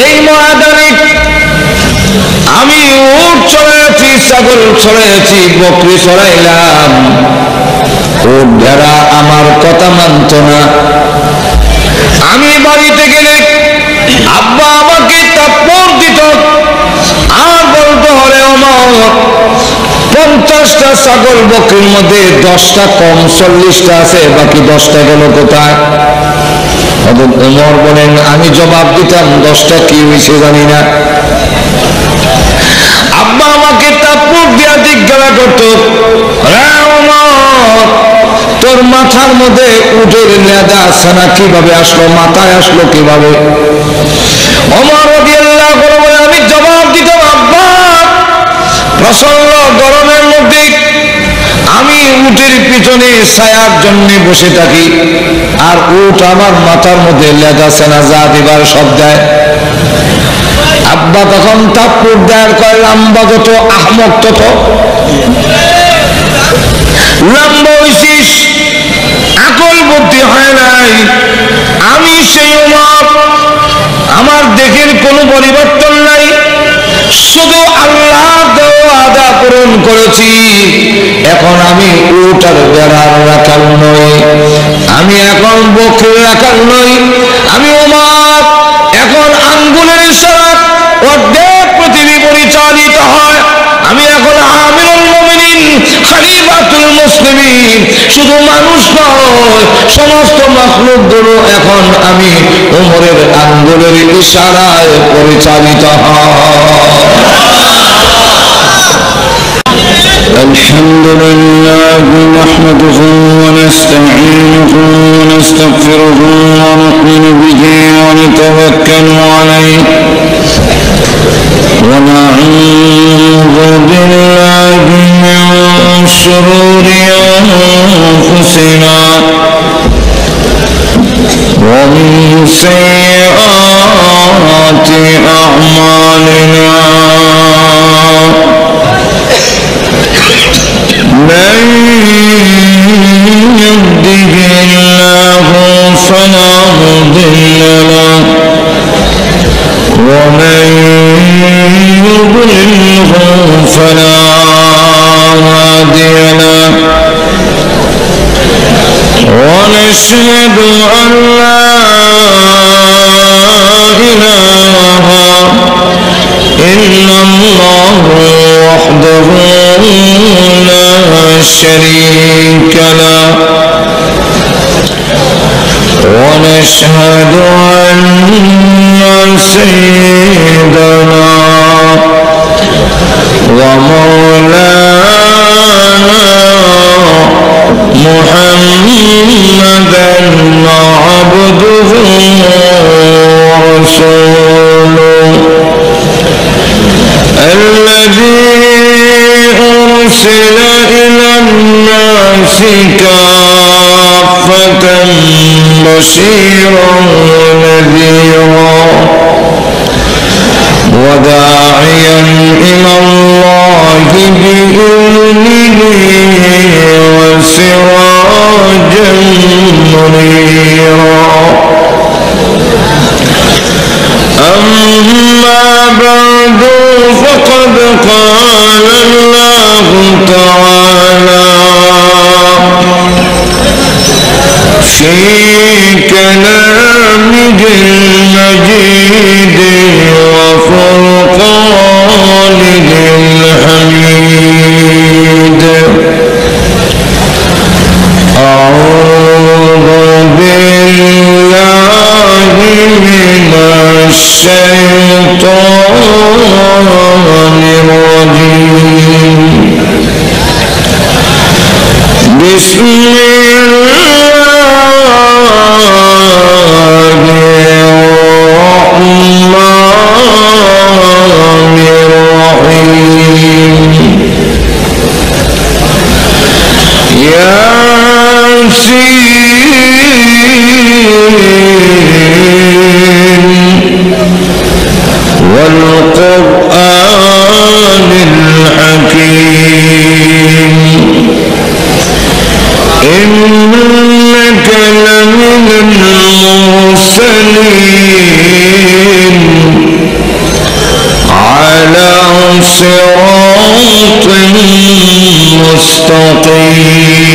এই ময়দানে আমি উট চড়াইছি, ছাগল চড়াইছি, বকরি চড়াইলাম, উট ভেড়া আমার কথা মানত না। আমি বাড়িতে গেলে আব্বা আমাকে থাপ্পড় দিত আর বলতো, হলে 50টা ছাগল বকরির মধ্যে 10টা কম, 40টা আছে, বাকি 10টা গেল কোথায়? ওমর বলেন, আমি জবাব দিতাম 10টা কি হয়েছে জানি না। আব্বা আমাকে থাপ্পড় দিয়া জিজ্ঞাসা করতো, তোর মাথার মধ্যে উটের লেদা আছে না, কিভাবে আসলো, মাথায় আসলো কিভাবে? ওমর রাদিয়াল্লাহু আনহু বলে, আমি জবাব দিতাম, আব্বা প্রচন্ড গরমের মধ্যে আমি উটের পিছনে ছায়ার জন্য বসে থাকি, আর উট আমার মাথার মধ্যে লেদা সেনা যা দিবার সব দেয়। আব্বা তখন থাপ্পড় দেয়ার কয়, লম্বা যত আহমক তত, লম্বা হইছিস, আকল বুদ্ধি হয় নাই। আমি সেই ওমর, আমার দেখের কোনো পরিবর্তন নাই, শুধু আল্লাহ ওয়াদা পূরণ করেছি। এখন আমি উট আর ভেড়ার রাখাল নই, আমি এখন বকরির রাখাল নই, আমি ওমর। এখন আঙ্গুলের ইশারায় অর্ধেক পৃথিবী পরিচালিত হয়। আমি এখন আমিরুল মুমিনিন, খলিফাতুল মুসলিমিন। শুধু মানুষ নয়, সমস্ত মাখলুকগুলো এখন আমি ওমরের আঙ্গুলের ইশারায় পরিচালিত হয়। الحمد لله نحمده ونستعينه ونستغفره ونؤمن به ونتوكل عليه ونعوذ بالله من شرور أنفسنا ومن سيئات أعمالنا من يهده الله فلا مضل له ومن يضلله فلا هادي له ونشهد أن لا إله إلا الله وحده لا شريك له ونشهد أن سيدنا ومولانا محمدا عبده ورسوله الذي أرسل إلى الناس كافة بشيرا ونذيرا وداعيا إلى الله بإذنه وسراجا منيرا أما بعد فقد قال الله تعالى في كلامه المجيد وفرقانه الحميد أعوذ بالله من الشيطان الرجيم بسم والقرآن الحكيم إنه مستقيم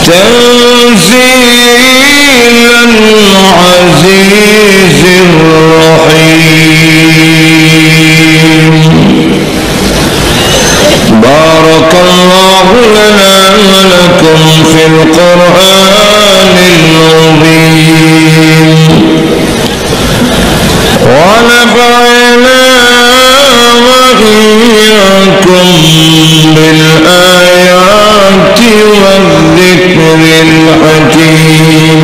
تنزيل العزيز الرحيم بارك الله لنا ولكم في القرآن المبين ونفعنا وإياكم بالآيات والذكر الحكيم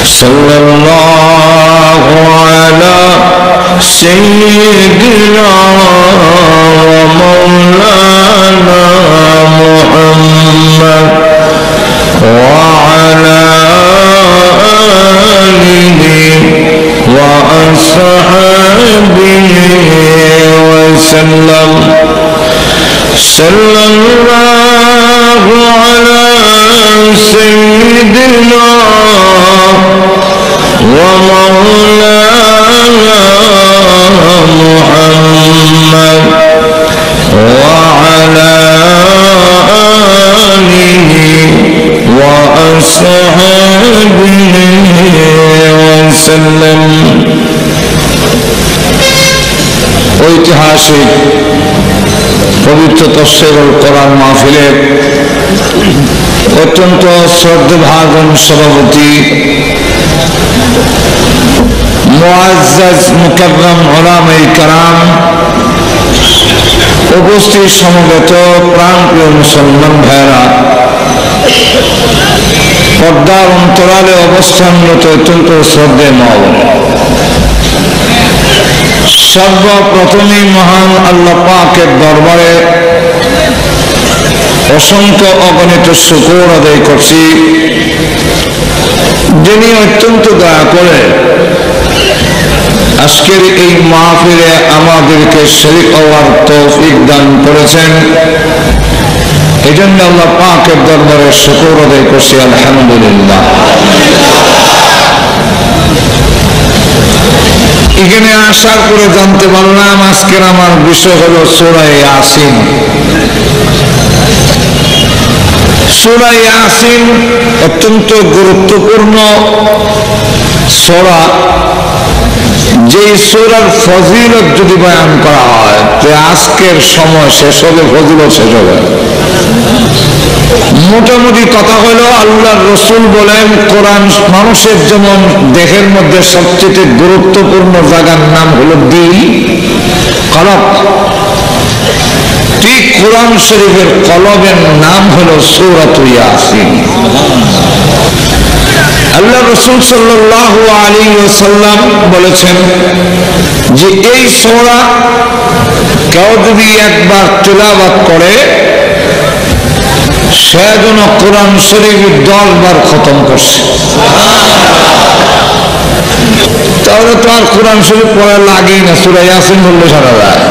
صلى الله على سيدنا ومولانا محمد وعلى آله وأصحابه وسلم صلى الله على سيدنا ومولانا محمد وعلى آله وأصحابه وسلم ঐতিহাসিক পবিত্র তাফসীরুল কোরআন মাহফিলের অত্যন্ত শ্রদ্ধাভাজন সভাপতি মুআজ্জাজ মুকাররম উলামায়ে কেরাম, উপস্থিত সমবেত প্রাণপ্রিয় মুসলমান ভাইরা, পর্দার অন্তরালে অবস্থানরত অত্যন্ত শ্রদ্ধেয় মা বোনেরা, সর্বপ্রথমেই মহান আল্লাহ পাকের দরবারে অসংখ্য অগণিত শুকর আদায় করছি, যিনি অত্যন্ত দয়া করে আজকের এই মাহফিলে আমাদেরকে শরীক হওয়ার তৌফিক দান করেছেন। এই জন্য আল্লাহ পাকের দরবারে শুকর আদায় করছি, আলহামদুলিল্লাহ। এখানে আসার পরে জানতে পারলাম আজকের আমার বিষয় হলো সূরা ইয়াসিন। সূরা ইয়াসিন অত্যন্ত গুরুত্বপূর্ণ সূরা, যে সূরার ফজিলত যদি বয়ান করা হয় তো আজকের সময় শেষ হবে, ফজিলত শেষ হবে। মোটামুটি কথা হলো আল্লাহর রাসূল বলেন কোরআন মানুষের যেমন দেহের মধ্যে সবচেয়ে গুরুত্বপূর্ণ জায়গার নাম হলো দিল, কলব, ঠিক কোরআন শরীফের কলবের নাম হলো সূরাত ইয়াসিন। আল্লাহ রাসূল সাল্লাল্লাহু আলাইহি ওয়াসাল্লাম বলেছেন যে এই সূরা কেউ যদি একবার তিলাওয়াত করে সে যেন কোরআন শরীফ 10 বার খতম করছে। তাহলে তো আর কোরআন শরীফ পড়া লাগেই না, সূরা ইয়াসিন বললে সারা যায়।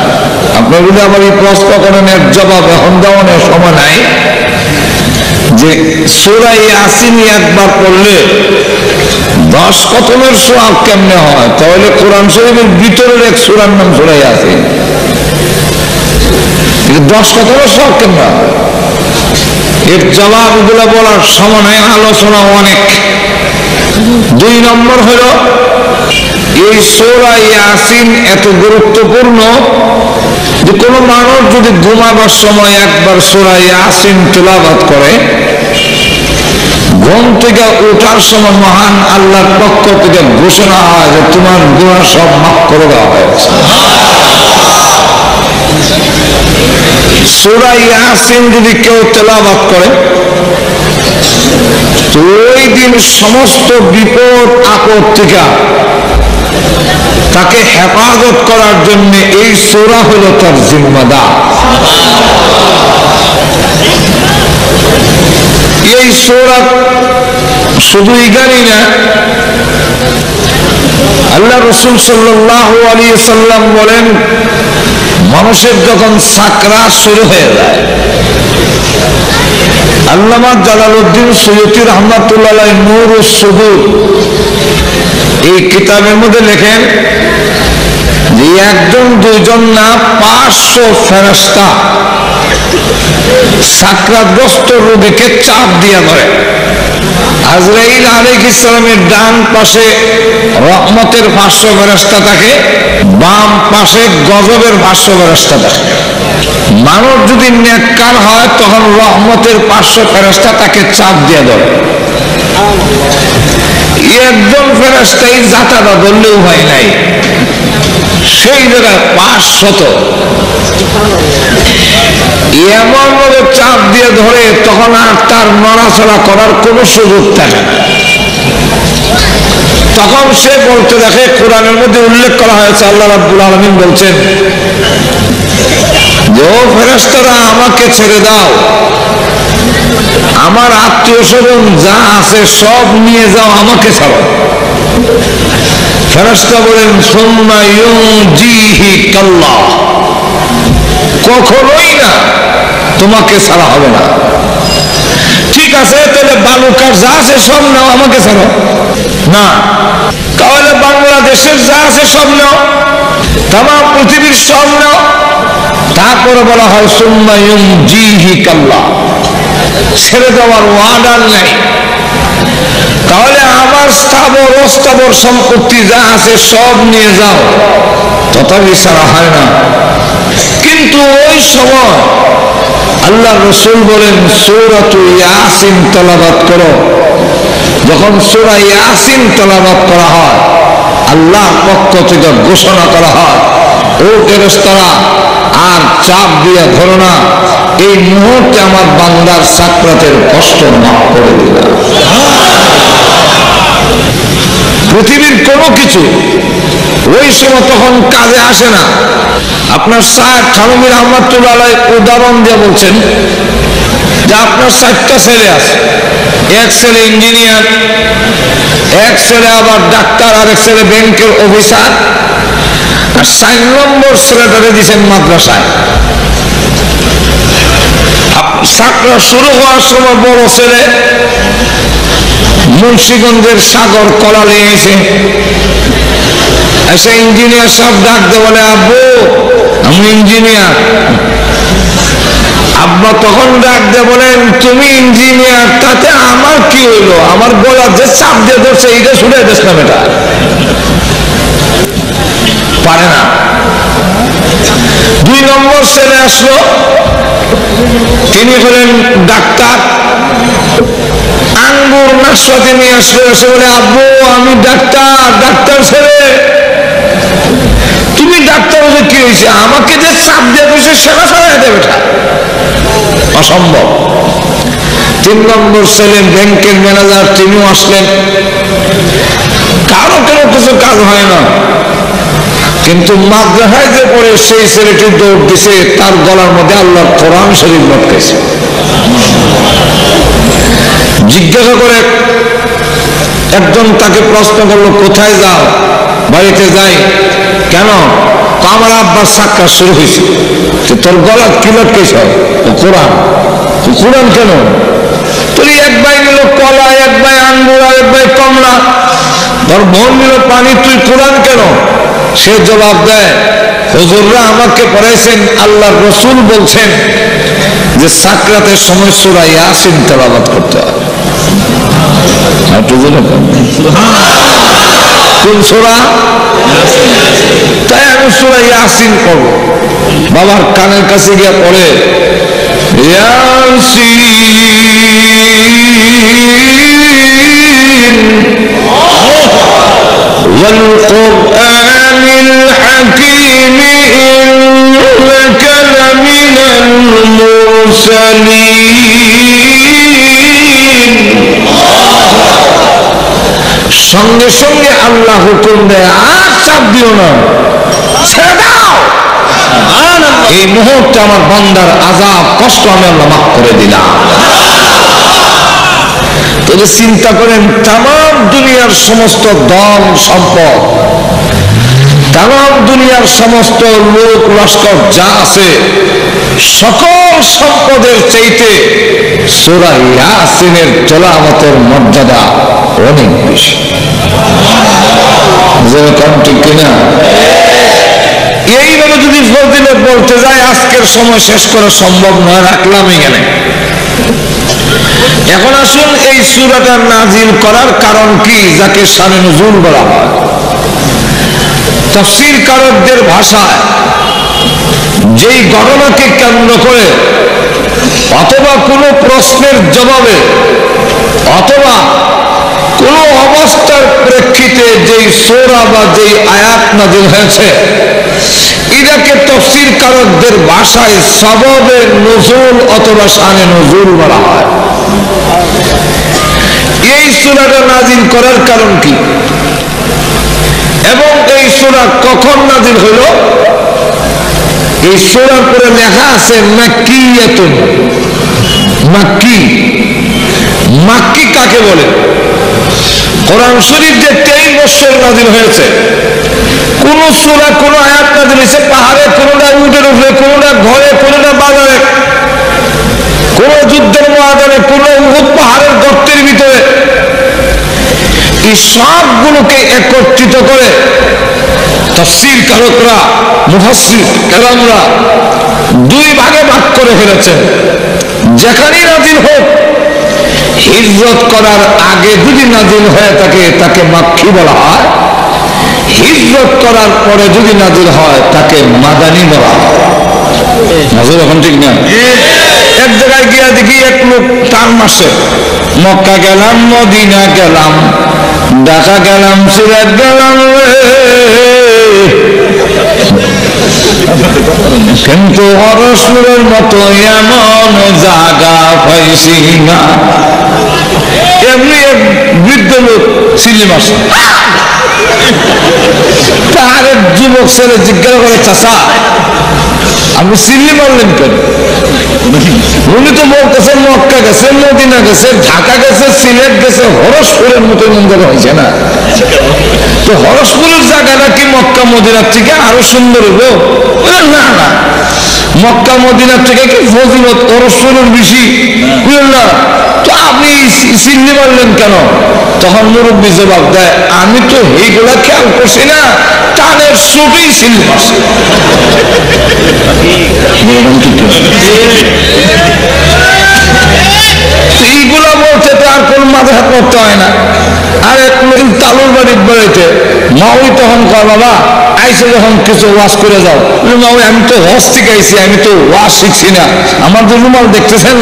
আপনার যদি আবার এই প্রশ্ন করেন এর জবাব এখন দেওয়ার সময় নাই, যে সূরা ইয়াসিন একবার পড়লে 10 খতমের সওয়াব কেমনে হয়? তাহলে কোরআন শরীফের ভিতরের এক সূরার নাম সূরা ইয়াসিন, 10 খতমের সওয়াব কেমনে হয়? এর জবাবগুলো বলার সময় নাই, আলোচনা অনেক। 2 নম্বর হলো এই সূরা ইয়াসিন এত গুরুত্বপূর্ণ যে কোনো মানুষ যদি ঘুমাবার সময় একবার সূরা ইয়াসিন তিলাওয়াত করে, ঘুম থেকে ওঠার সময় মহান আল্লাহর পক্ষ থেকে ঘোষণা হয় যে তোমার গুনাহ সব মাফ করে দেওয়া হয়েছে। সূরা ইয়াসিন যদি কেউ তেলাওয়াত করে তো ওই দিন সমস্ত বিপদ আপদ থেকে তাকে হেফাজত করার জন্য এই সূরা হলো তার জিম্মাদার। এই সূরা শুধু এখানেই না, আল্লাহ রাসূল সাল্লাল্লাহু আলাইহি ওয়াসাল্লাম বলেন মানুষের যখন সাকরাত শুরু হয়ে যায়, আল্লামা জালালউদ্দিন সুয়ুতী রাহমাতুল্লাহ আলাইহি নূরুস সুদূর এই কিতাবের মধ্যে লেখেন যে একজন দুইজন না 500 ফেরেশতা সাকরাতগ্রস্ত রোগীকে চাপ দিয়ে ধরে। আজরাইল আলাইহিস সালামের ডান পাশে রহমতের 500 ফেরেশতা থাকে, বাম পাশে গজবের 500 ফেরেশতা থাকে। মানুষ যদি নেককার হয় তখন রহমতের 500 ফেরেশতা তাকে চাপ দিয়ে ধরে। একজন ফেরেশতাই জাতাটা ধরলেও হয় নাই, সেই জায়গায় 500 এমন ভাবে চাপ দিয়ে ধরে তখন আর তার নড়াচড়া করার কোন সুযোগ থাকে না। তখন সে বলতে দেখে, কোরআনের মধ্যে উল্লেখ করা হয়েছে, আল্লাহ রাব্বুল আলামিন বলছেন যে ও ফেরেশতারা আমাকে ছেড়ে দাও, আমার আত্মীয় স্বজন যা আছে সব নিয়ে যাও, আমাকে ছাড়ো। ফেরেশতা বলেন সুম্মা ইউনজিহিকাল্লাহ, কখনোই না, তোমাকে ছাড়া হবে না। ঠিক আছে, তাহলে বালুকার যা আছে সব নাও, আমাকে ছাড়ো না। তাহলে বাংলাদেশের যা আছে সব নাও, তাম পৃথিবীর সব নাও। তারপরে বলা হয় সুম্মা ইউনজিহিকাল্লাহ, ছেড়ে দেওয়ার ওয়ার্ডার নাই। তাহলে আমার স্থাবর অস্থাবর সম্পত্তি যা আছে সব নিয়ে যাও, তথাপি ছাড়া হয় না। কিন্তু ওই সময় আল্লাহ রাসূল বলেন সূরাতু ইয়াসিন তেলাওয়াত করো। যখন সূরা ইয়াসিন তেলাওয়াত করা হয়, আল্লাহর পক্ষ থেকে ঘোষণা করা হয়, ও ফেরেশতারা আর চাপ দিয়ে ধরো না, এই মুহূর্তে আমার বান্দার সাকরাতের কষ্ট মাফ করে দিলাম। পৃথিবীর কোনো কিছু ওই সময় তখন কাজে আসে না। আপনার সাহেব থানভী রহমাতুল্লাহ আলাইহি উদাহরণ দিয়ে বলছেন যে আপনার 4টা ছেলে আছে, এক ছেলে ইঞ্জিনিয়ার, এক ছেলে আবার ডাক্তার, আর এক ছেলে ব্যাংকের অফিসার, আর 4 নম্বর ছেলেটারে দিচ্ছেন মাদ্রাসায়। ছাত্রা শুরু হওয়ার সময় বড় ছেলে মুন্সিগঞ্জের সাগর কলা নিয়ে এসে ইঞ্জিনিয়ার সব ডাকতে বলে, আব্বু আমি ইঞ্জিনিয়ার। আব্বা তখন ডাকতে বলেন, তুমি ইঞ্জিনিয়ার, তাতে আমার কি হইলো? আমার গলা যে চাপ দিয়ে ধরছে এইটা শুনে দেশ না, বেটা পারে না। 2 নম্বর ছেলে আসলো, তিনি হলেন ডাক্তার, আঙ্গুর নাশপাতি নিয়ে আসলো, এসে বলে, আব্বু আমি ডাক্তার, ডাক্তার ছেলে। তুমি ডাক্তার হলে কি হয়েছে? আমাকে যে চাপ দিয়ে বসে সেবা ছাড়াই দেবে, অসম্ভব। 3 নম্বর ছেলে ব্যাংকের ম্যানেজার, তিনিও আসলেন। কারো কোনো কিছু কাজ হয় না, কিন্তু মাদ্রাসায় যে পড়ে সেই ছেলেটি দৌড় দিছে, তার গলার মধ্যে আল্লাহর কোরআন শরীফ লটকেছে। জিজ্ঞাসা করে একজন তাকে প্রশ্ন করলো, কোথায় যাও? বাড়িতে যাই। কেন? আমার আব্বার সাক্ষাৎ শুরু হয়েছে। তোর গলা কি লটকেছ? কোরআন। কোরআন কেন? তুই এক ভাই নিল কলা, এক ভাই আঙ্গুর, আর এক ভাই কমলা, তোর বোন নিল পানি, তুই কোরআন কেন? সে জবাব দেয়, হুজুররা আমাকে পড়াইছেন, আল্লাহর রাসূল বলছেন যে সাকরাতের সময় সূরা ইয়াসিন তেলাওয়াত করতে হবে। কোন সূরা? তাই আমি সূরা ইয়াসিন পড়ব। বাবার কানের কাছে গিয়ে পড়ে, ইয়াসিন ওয়াল কুরআনিল হাকীম ইন্নাকা লামিনাল মুরসালিন। সঙ্গে সঙ্গে আল্লাহ হুকুম দেয়, আর চাপ দিও না, ছেড়ে দাও। এই মুহূর্তে আমার বান্দার আযাব কষ্ট আমি আল্লাহ মাফ করে দিলাম। তবে চিন্তা করেন, তাম দুনিয়ার সমস্ত ধন সম্পদ, তাম দুনিয়ার সমস্ত লোক লস্কর যা আছে, সকল সম্পদের চাইতে সূরা ইয়াসিনের তেলাওয়াতের মর্যাদা অনেক বেশি। ঠিক কিনা? এইভাবে যদি ফজিলত বলতে যাই আজকের সময় শেষ করা সম্ভব নয়, রাখলাম এখানে। এখন আসুন এই সূরাটা নাজিল করার কারণ কি, যাকে শানে নুজুল বলা হয়। তাফসীরকারকদের ভাষায় যেই ঘটনাকে কেন্দ্র করে অথবা কোনো প্রশ্নের জবাবে অথবা কোন অবস্থার প্রেক্ষিতে যেই সূরা বা যেই আয়াত নাযিল হয়েছে, এটাকে তাফসীরকারকদের ভাষায় সাবাবে নুজুল অথবা শানে নুজুল বলা হয়। এই সূরাটা নাযিল করার কারণ কি এবং এই সূরা কখন নাযিল হলো? এই সূরার পরে লেখা আছে মাক্কিয়াতুন। মাক্কি, মাক্কি কাকে বলে? কোরআন শরীফ যে 23 বছর নাযিল হয়েছে, কোন সূরা কোন আয়াত নাযিল হয়েছে পাহাড়ে, কোনটা উটের উপরে, কোনটা ঘরে, কোনটা বাজারে, কোন যুদ্ধের ময়দানে, কোন উহুদ পাহাড়ের গর্তের ভিতরে। এই সবগুলোকে একত্রিত করে তাফসীরকারকরা, মুফাসসির কেরামরা দুই ভাগে ভাগ করে ফেলেছেন। যেখানেই নাযিল হোক, হিজরত করার আগে যদি নাযিল হয়ে থাকে তাকে মাক্কি বলা হয়, হিজরত করার পরে যদি নাযিল হয় তাকে মাদানী বলা হয়। নাযিল এখন ঠিক না? এক জায়গায় গিয়া দেখি এক লোক টান মারছে, মক্কা গেলাম, মদিনা গেলাম, ঢাকা গেলাম, সিলেট গেলাম, কিন্তু রসুলের মতো এমন জায়গা পাইছি না। এমনি এক বৃদ্ধ লোক সিলি মারছে। তার এক যুবক ছেলে জিজ্ঞাসা করে, চাচা আপনি সিল্লি মারলেন কেন? উনি তো বলতেছেন মক্কা গেছে, মদিনা গেছে, ঢাকা গেছে, সিলেট গেছে, হরসপুরের মতো মন্দির হয়েছে না? তো হরসপুরের জায়গাটা কি মক্কা মদিনার থেকে আরো সুন্দর হলো? না না, মক্কা মদিনার থেকে কি ফজিলত হরসপুরের বেশি? বুঝলেন না? তো আপনি সিল্লি মারলেন কেন? তখন মুরব্বী জবাব দেয়, আমি তো এইগুলা খেয়াল করছি না, টানের সুটেই সিল্লি মারছি। এইগুলা বলতে তো আর কোন মাথা হাত করতে হয় না। আর এক তালুর বাড়ির বাড়িতে মাওই তখন কয়, বাবা আইসে যখন কিছু ওয়াশ করে যাও। মাওই আমি তো হজ থেকে আইসি, আমি তো ওয়াশ শিখছি না। আমার যে রুমাল দেখতেছেন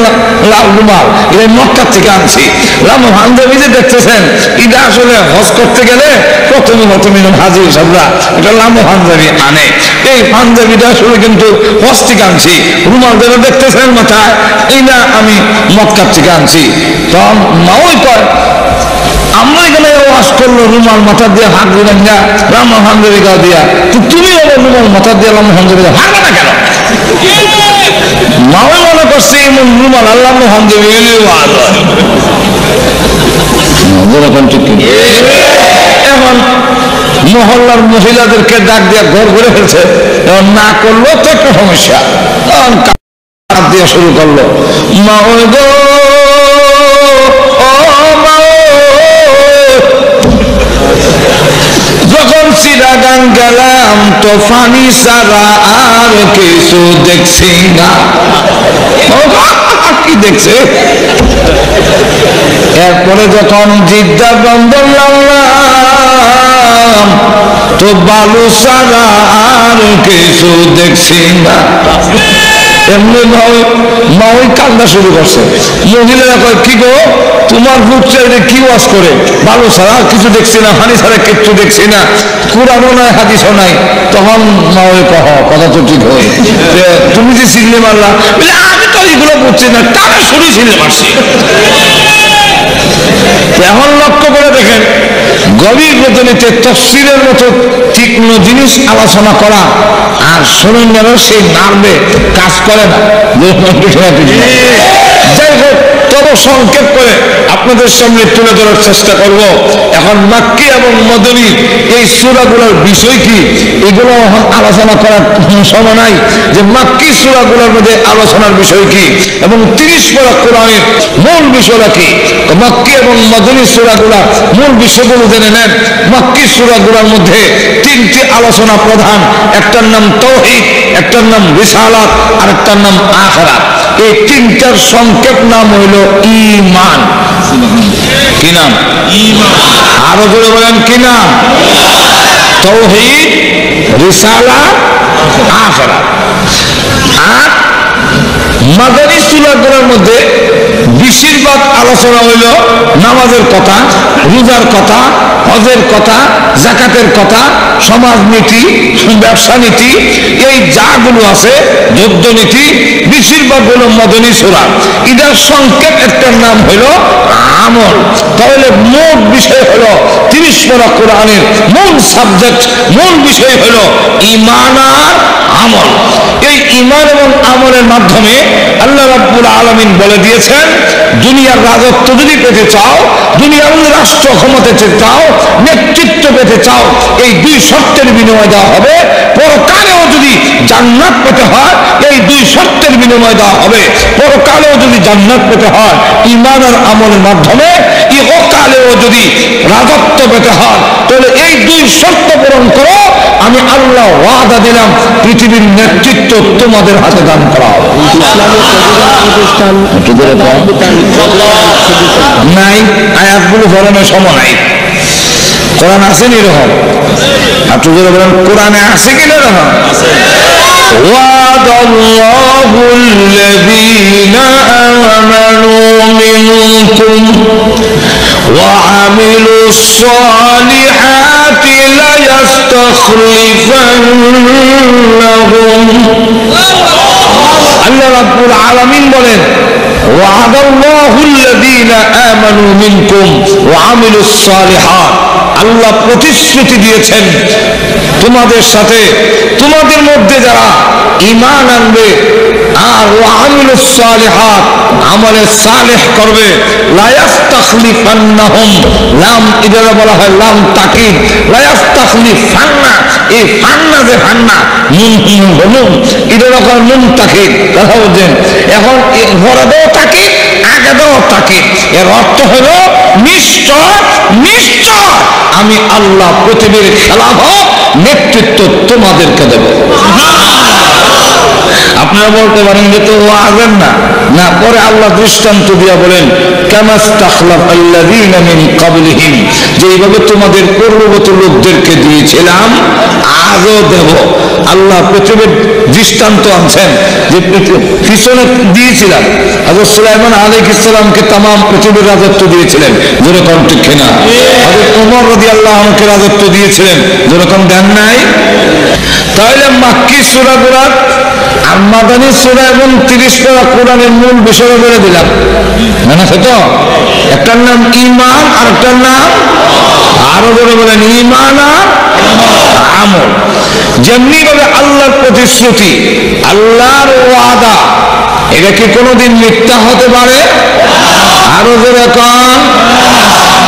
লাল রুমাল, এটা মক্কা থেকে আনছি। লাম পাঞ্জাবি যে দেখতেছেন, এটা আসলে হজ করতে গেলে প্রথমে হাজির সাহেবরা এটা লাম পাঞ্জাবি আনে। এই পাঞ্জাবিটা আসলে কিন্তু হজ থেকে আনছি। রুমাল যেটা দেখতেছেন মাথায়, এইটা আমি মক্কা থেকে আনছি। তখন মাওই কয়, আমরা এখানে ওয়াশ করলো রুমাল মাথা দিয়ে হাত দিলেন না রাম হামদা দিয়া, তো তুমি আবার রুমাল মাথা দিয়ে রাম হামদা হারবে না কেন? মাও মনে করছে এমন রুমাল আল্লাহ হামদা। এখন মহল্লার মহিলাদেরকে ডাক দিয়ে ঘর ঘুরে ফেলছে, এখন না করলো তো একটা সমস্যা। তখন কাঁদ দিয়ে শুরু করলো, মা ওই গো যখন চিরাগান গেলাম তো ফানি ছাড়া আর কিছু দেখছি না। কি দেখছে? এরপরে যখন জিদ্দা বন্দর নামলাম তো বালু ছাড়া আর কিছু দেখছি না। এমনি মাওই কান্দা শুরু করছে। মহিলারা কয়, কি গো তোমার বুক চাইলে কি ওয়াজ করে? বালু ছাড়া কিছু দেখছি না, হানি ছাড়া কিচ্ছু দেখছি না, কুরআনও নাই, হাদিসও নাই। তখন মাওই কহ, কথা তো ঠিক হয়, তুমি যে সিল্লি মারলা, আমি তো এইগুলো বুঝছি না, তারা শুরু সিল্লি মারছি। এখন লক্ষ্য করে দেখেন, গভীর রজনীতে তাফসীরের মতো তীক্ষ্ণ জিনিস আলোচনা করা আর শোনেন সেই নার্ভে কাজ করে না। যাই হোক, তবে সংক্ষেপ করে আপনাদের সামনে তুলে ধরার চেষ্টা করব। এখন মাক্কি এবং মদনী এই সূরাগুলোর বিষয় কি, এগুলো আলোচনা করার সময় নাই যে মাক্কি সূরাগুলোর মধ্যে আলোচনার বিষয় কি এবং 30 পারা কোরআনের মূল বিষয়টা কি। মাক্কি এবং মদনী সূরাগুলোর মূল বিষয়গুলো জেনে নেন। মাক্কি সূরাগুলোর মধ্যে 3টি আলোচনা প্রধান, একটার নাম তাওহীদ, একটার নাম রিসালাত, আর একটার নাম আখিরাত। এই 3টার সংক্ষেপ নাম হইল ঈমান। কি নাম? ঈমান। আরো জোরে বলেন কি নাম? তাওহীদ, রিসালাত, আখিরাত। আর মাদানী সূরাগুলোর মধ্যে বেশিরভাগ আলোচনা হইল নামাজের কথা, রোজার কথা, হজের কথা, যাকাতের কথা, সমাজনীতি, ব্যবসা নীতি, এই যাগুলো আছে, যুদ্ধ নীতি, বেশিরভাগ হলো মদনী সূরা। এটার সংক্ষেপ একটার নাম হইল আমল। তাহলে মূল বিষয় হলো 30 পারা কোরআনের মূল সাবজেক্ট, মূল বিষয় হলো ঈমান আর আমল। এই ঈমান এবং আমলের মাধ্যমে আল্লাহ রাব্বুল আলামিন বলে দিয়েছেন, দুনিয়ার রাজত্ব যদি পেতে চাও, দুনিয়ার রাষ্ট্র ক্ষমতা পেতে চাও, নেতৃত্ব পেতে চাও, এই 2 শর্তের বিনিময় দেওয়া হবে। পরকালেও যদি জান্নাত পেতে হয়, এই 2 শর্তের বিনিময় দেওয়া হবে। পরকালেও যদি জান্নাত পেতে হয় ঈমান আর আমলের মাধ্যমে, ইহকালেও যদি রাজত্ব পেতে হয়, তাহলে এই 2 শর্ত পূরণ করো, আমি আল্লাহ ওয়াদা দিলাম পৃথিবীর নেতৃত্ব তোমাদের হাতে দান করা হবে। নাই আয়াতগুলো ধরনের সময় নাই। কোরআন আসেনি এরকম? আপনি যদি বলেন কোরআনে আছে কিনা এরকম? ওয়াদাল্লাহু আল্লাযীনা আমানু মিনকুম ওয়া আমিলুস সালিহাতি লায়াস্তাখলিফান্নাহুম। আল্লাহ রাব্বুল আলামিন বলেন, ওয়াদাল্লাহু আল্লাযীনা আমানু মিনকুম ওয়া আমিলুস সালিহাত। আল্লাহ প্রতিশ্রুতি দিয়েছেন তোমাদের সাথে, তোমাদের মধ্যে যারা ঈমান আনবে আর ওয়া আমিলুস সালিহাত, আমলে সালেহ করবে, লা ইস্তাখলিফান্নাহুম, লাম ইদারা বলা হয় লাম তাকিদ, লা ইস্তাখলিফান্না, এই ফান্না যে ফান্না নুন ইদারা কয় নুন তাকিদ, কথা বুঝছেন? এখন ঘরেও তাকিদ, আগেও তাকিদ, এর অর্থ হলো নিশ্চয় নিশ্চয় আমি আল্লাহ পৃথিবীর খেলাফত নেতৃত্ব তোমাদেরকে দেব। আপনারা বলতে পারেন যে তো আসবেন না, না, পরে আল্লাহ দৃষ্টান্ত দিয়া বলেন, কামাস্তাখলাফাল্লাযীনা মিন ক্বাবলিহিম, যে এইভাবে তোমাদের পূর্ববর্তী লোকদেরকে দিয়েছিলাম আজও দেব। আল্লাহ পৃথিবীর দৃষ্টান্ত আনছেন যে পিছনে দিয়েছিলাম। হযরত সুলাইমান আলাইহিস সালামকে তামাম পৃথিবীর রাজত্ব দিয়েছিলেন, যেরকম ঠিক কিনা? হযরত ওমর রাদিয়াল্লাহু আনহুকে রাজত্ব দিয়েছিলেন, যেরকম দেন নাই? তাহলে মাক্কি সূরাগুলো আর মাদানী সূরা এবং 30 পারা কোরআনের মূল বিষয় বলে দিলাম, মনে আছে তো? একটার নাম ঈমান আর একটার নাম, আরো বলে বলেন, ঈমান আর আমল। যেমনি ভাবে আল্লাহর প্রতিশ্রুতি, আল্লাহর ওয়াদা, এটা কি কোনোদিন মিথ্যা হতে পারে? আরো জোরে কন।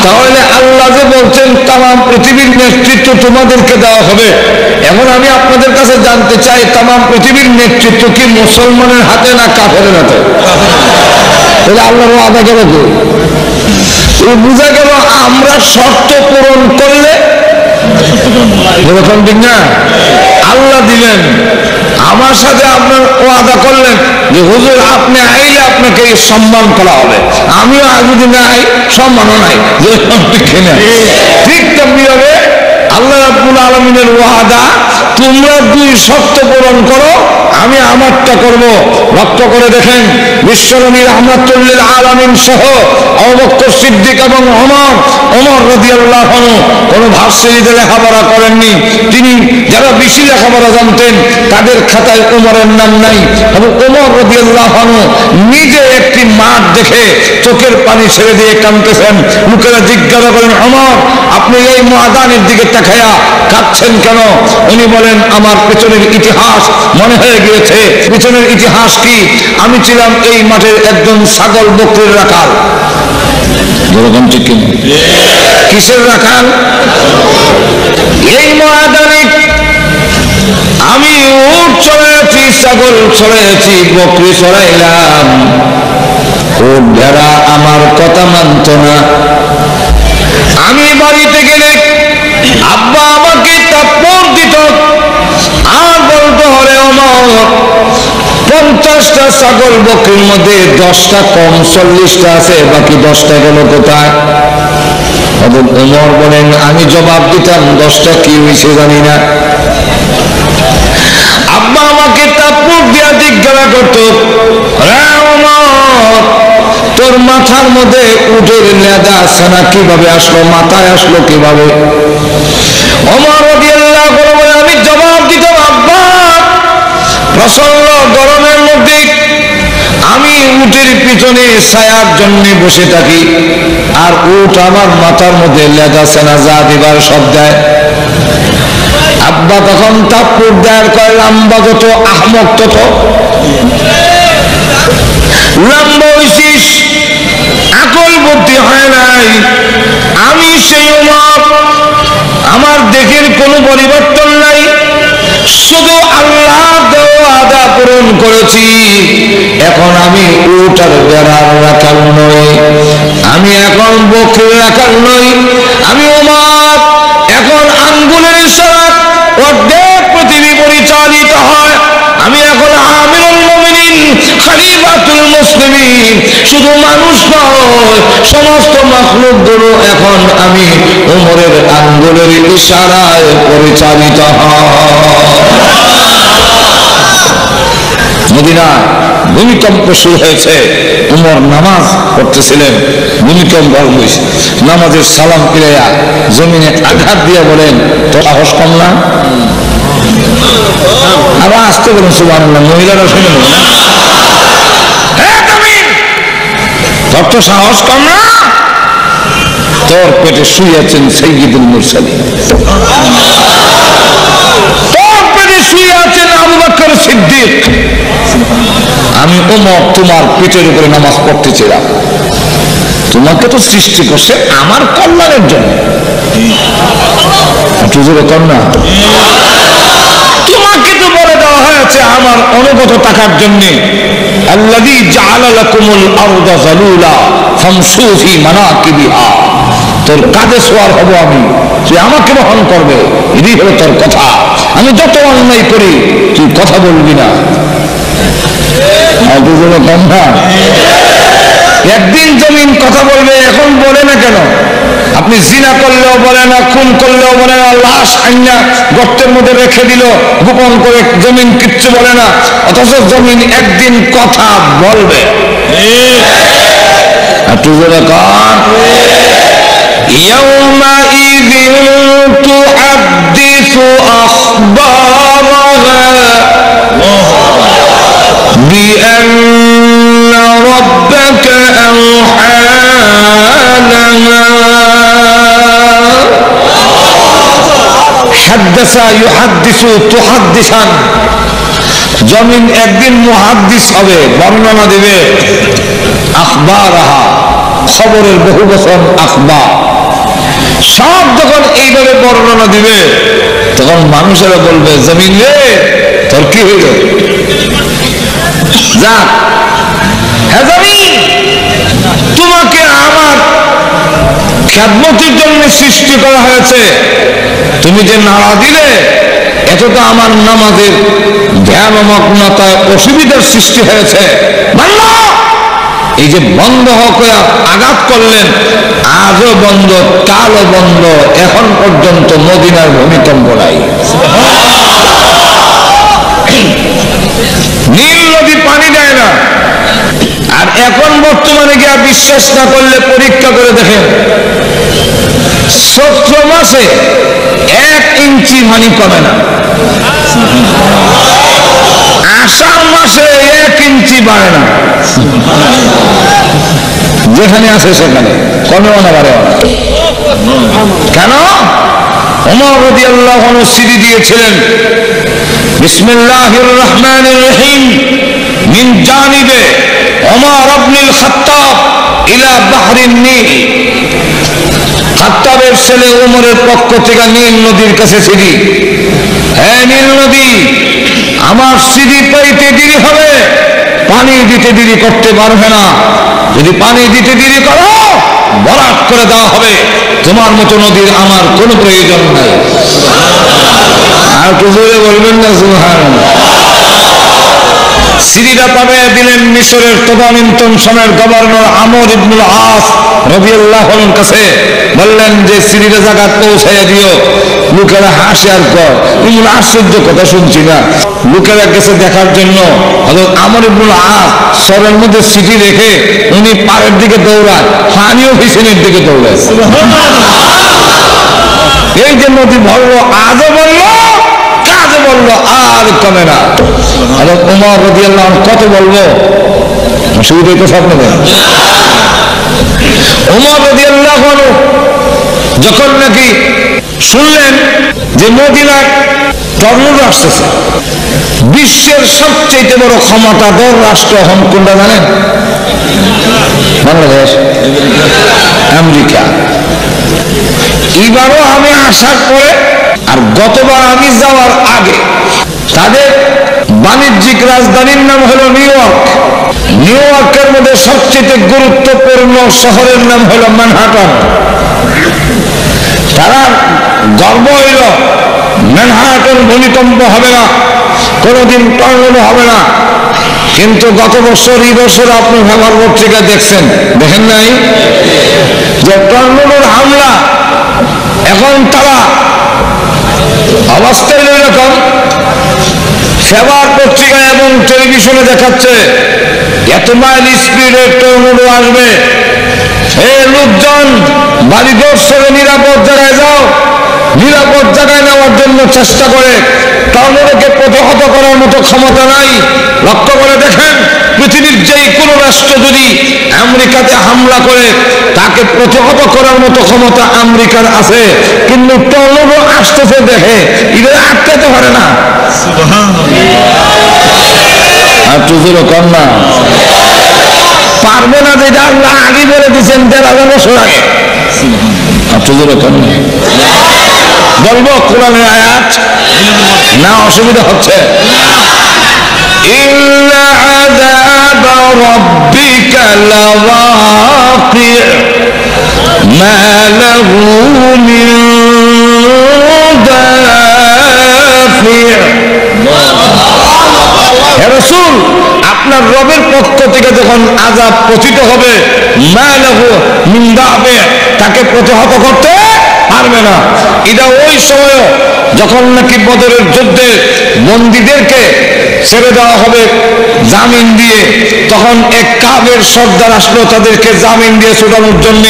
তাহলে আল্লাহ যে বলছেন তামাম পৃথিবীর নেতৃত্ব তোমাদেরকে দেওয়া হবে, এখন আমি আপনাদের কাছে জানতে চাই, তামাম পৃথিবীর নেতৃত্ব কি মুসলমানের হাতে না কাফেরের হাতে? তাহলে আল্লাহর ওয়াদা গেল কি? বুঝা গেল আমরা শর্ত পূরণ করলে, এরকম ঠিক না? আল্লাহ দিলেন, আমার সাথে আপনার ওয়াদা করলেন যে হুজুর আপনি আইলে আপনাকে সম্মান করা হবে, আমিও যদি না আই সম্মানও নাই, ঠিক তেমনি হবে আল্লাহ রাব্বুল আলামিনের ওয়াদা, তোমরা 2 শর্ত পূরণ করো, আমি আমারটা করব। লক্ষ্য করে দেখেন, বিশ্বনবী রাহমাতুল লিল আলামিন সহ আবু বকর সিদ্দিক এবং ওমর রাদিয়াল্লাহু আনহু কোনো ভার্সিটিতে লেখাপড়া করেননি। তিনি যারা বেশি লেখাপড়া জানতেন তাদের খাতায় ওমরের নাম নাই, এবং ওমর রাদিয়াল্লাহু আনহু নিজে একটি মাঠ দেখে চোখের পানি ছেড়ে দিয়ে কাঁদতেছেন। লোকেরা জিজ্ঞাসা করেন, ওমর আপনি এই ময়দানের দিকে তাকায়া কাঁদছেন কেন? উনি বলেন, আমার পেছনের ইতিহাস মনে হয়ে গিয়েছে। পেছনের ইতিহাস কি? আমি ছিলাম এই মাঠের একজন ছাগল বকরির রাখাল। যেরকম ঠিক কিসের রাখাল? এই ময়দানে আমি উট চড়াইছি, ছাগল চড়াইছি, বকরি চড়াইলাম। উট ভেড়া আমার কথা মানত না। আমি বাড়িতে গেলে আব্বা আমাকে থাপ্পড় দিত আর বলতো, হরে ওমর, 50টা ছাগল বকরির মধ্যে 10টা কম, 40টা আছে, বাকি 10টা গেল কোথায়? ওমর বলেন, আমি জবাব দিতাম 10টা কি হয়েছে জানি না। আব্বা আমাকে থাপ্পড় দিয়া জিজ্ঞাসা করতো, তোর মাথার মধ্যে উটের লেদা ছানা কিভাবে আসলো, মাথায় আসলো কিভাবে? ওমর রাদিয়াল্লাহু আনহু বলে, আমি জবাব দিতাম, আব্বা, প্রচন্ড গরমের মধ্যে আমি উটের পিছনে ছায়ার জন্য বসে থাকি, আর উট আমার মাথার মধ্যে লেদা ছানা যা দিবার সব দেয়। আব্বা তখন থাপ্পড় দেয়ার কয়, লম্বা যত আহমক তত, লম্বা হইছিস, আকল বুদ্ধি হয় নাই। আমি সেই ওমর, আমার দেখের কোনো পরিবর্তন নাই, শুধু আল্লাহ দেওয়া আদা পূরণ করেছি। এখন আমি উট আর ভেড়ার রাখাল নই, আমি এখন বকরির রাখাল নই। আমি ওমর, এখন আঙ্গুলের ইশারায় অর্ধেক পৃথিবী পরিচালিত হয়। আমি এখন আমিরুল মুমিনিন, খলিফাতুল মুসলিমিন। শুধু মানুষ নয়, সমস্ত মাখলুকগুলো এখন আমি ওমরের আঙ্গুলের ইশারায় পরিচালিত হয়। মদিনায় ভূমিকম্প শুরু হয়েছে। উমর নামাজ পড়তেছিলেন, ভূমিকম্প হয়েছে। নামাজের সালাম ফিরাইয়া জমিনে আঘাত দিয়ে বলেন, তোর সাহস কম না? আবার আসতে বলেন সুবহানাল্লাহ, মহিলারা শুনে নেবেন। তোর তো সাহস কম না? তোর পেটে শুয়েছেন সাইয়্যিদুল মুরসালিন, তোর পেটে শুয়ে আছেন আবু বকর সিদ্দিক। আমি ওমর তোমার পেটের উপরে নামাজ পড়তেছিলাম। তোমাকে তো সৃষ্টি করছে আমার কল্যাণের জন্য, না? তোমাকে তো বলে দেওয়া হয়েছে আমার অনুগত থাকার জন্য। আল্লাযী জাআলা লাকুমুল আরদা যালুলা ফামশু ফি মানাকিবিহা। তোর কাঁধে সওয়ার হব আমি, তুই আমাকে বহন করবে, এই হলো তোর কথা। আমি যত অন্যায় করি তুই কথা বলবি না। একদিন জমিন কথা বলবে, এখন বলে না কেন? আপনি জিনা করলেও বলে না, খুন করলেও বলে না, লাশ আইনা গর্তের মধ্যে রেখে দিল গোপন করে, জমিন কিচ্ছু বলে না। অথচ জমিন একদিন কথা বলবে। ইয়াউমাইযিন তুহাদ্দিসু আখবারাহা বিআন্না রাব্বাকা আওহা লাহা। হাদ্দাসা ইউহাদ্দিসু তুহাদ্দিসান। জমিন একদিন মুহাদ্দিস হবে, বর্ণনা দেবে। আখবারাহা, খবরের বহু বচন আখবার। সব যখন এইভাবে বর্ণনা দিবে, তখন মানুষেরা বলবে, জমিন রে তোর কি হইল? যাক, হ্যাঁ জমিন, তোমাকে আমার খেদমতের জন্য সৃষ্টি করা হয়েছে। তুমি যে নাড়া দিলে, এতটা আমার নামাজের ধ্যানমগ্নতায় অসুবিধার সৃষ্টি হয়েছে। এই যে বন্ধ হয়ে আঘাত করলেন, আজও বন্ধ, কালও বন্ধ, এখন পর্যন্ত মদিনার ভূমিকম্প নাই। নীল নদী পানি দেয় না। আর এখন বর্তমানে গিয়ে বিশ্বাস না করলে পরীক্ষা করে দেখেন, চৈত্র মাসে 1 ইঞ্চি পানি কমে না, আষাঢ় মাসে 1 ইঞ্চি বাড়ে না। যেখানে আছে সেখানে কমেও না, বাড়েও না। কেন? ওমর রাদিয়াল্লাহু আনহু সিডি দিয়েছিলেন, বিসমিল্লাহির রহমানির রহিম মিন জানিবে ওমর ইবনুল খাত্তাব ইলা বাহরিন নীল। খাত্তাবের ছেলে ওমরের পক্ষ থেকে নীল নদীর কাছে সিডি, হে নীল নদী, আমার সিডি পাইতে দেরি হবে, পানি দিতে দেরি করতে পারবে না। যদি পানি দিতে দেরি করো বরাত করে দেওয়া হবে। তোমার মতো নদীর আমার কোনো প্রয়োজন নাই। আর কিছু বলবেন না সুবহানাল্লাহ। সিরিটা পাঠিয়ে দিলেন মিশরের তদানীন্তন গভর্নর আমর ইবনুল আস রাদিয়াল্লাহু আনহুর কাছে। বললেন যে সিরিটা জায়গায় পৌঁছাইয়া দিও। লোকেরা হাসে আর কয়, এমন আশ্চর্য কথা শুনছি না। লোকেরা গেছে দেখার জন্য। হযরত আমর ইবনুল আস সরের মধ্যে সিটি রেখে উনি পাড়ের দিকে দৌড়ায়, পানিও পিছনের দিকে দৌড়ায়। এই যে নদী বললো, আজও বললো, কাজে বললো, আর কমে না। হযরত ওমর রাদিয়াল্লাহু আনহু কত বলবো, শুরুতেই তো স্বপ্ন দেন। ওমর রাদিয়াল্লাহু আনহু যখন নাকি শুনলেন যে মদিনার টর্নেডো আসতেছে, বিশ্বের সবচেয়ে বড় ক্ষমতাধর রাষ্ট্র এখন কোনটা জানেন? বাংলাদেশ, আমেরিকা। এবারও আমি আসার পরে আর গতবার আমি যাওয়ার আগে তাদের বাণিজ্যিক রাজধানীর নাম হলো নিউ ইয়র্ক। নিউ ইয়র্কের মধ্যে সবচেয়ে গুরুত্বপূর্ণ শহরের নাম হলো ম্যানহাটন। তারা গর্ব হইল ম্যানহাটন ভূমিকম্প হবে না, কোনোদিন টর্নেডো হবে না। কিন্তু গত বছর এই বছর আপনি খবর পত্রিকা দেখছেন, দেখেন নাই যে টর্নেডোর হামলা। এখন তারা অবস্থায় এরকম সেবার পত্রিকা এবং টেলিভিশনে দেখাচ্ছে এত মাইল স্পিডে টর্নেডো আসবে। এই লোকজন বাড়ি দর্শনে নিরাপদ জায়গায় যাও, নিরাপদ জায়গায় নেওয়ার জন্য চেষ্টা করে। টর্নেডোকে প্রতিহত করার মতো ক্ষমতা নাই। লক্ষ্য করে দেখেন, পৃথিবীর যেই কোনো রাষ্ট্র যদি আমেরিকাতে হামলা করে তাকে প্রতিহত করার মতো ক্ষমতা আমেরিকার আছে, কিন্তু টর্নেডো আসতেছে দেখে এদের আটকাতে পারে না। আর তুজুরও কম না পারবে না, যেটা আল্লাহ আগে বলে দিচ্ছেন ১,৫০০ বছর আগে। আর তুজুরও কম না বলবো কোরআনের আয়াত না, অসুবিধা হচ্ছে? ইল্লা আযাব রাব্বিকা লাওয়াকি' মা লাহু মিন দাফি'। হে রাসূল, আপনার রবের পক্ষ থেকে যখন আযাব পতিত হবে, মা লাহু মিন দাফি', তাকে প্রতিহত করতে পারবে না। এটা ওই সময় যখন নাকি বদরের যুদ্ধে বন্দীদেরকে ছেড়ে দেওয়া হবে জামিন দিয়ে, তখন এক কাফের সর্দার আসলো তাদেরকে জামিন দিয়ে ছোটানোর জন্য।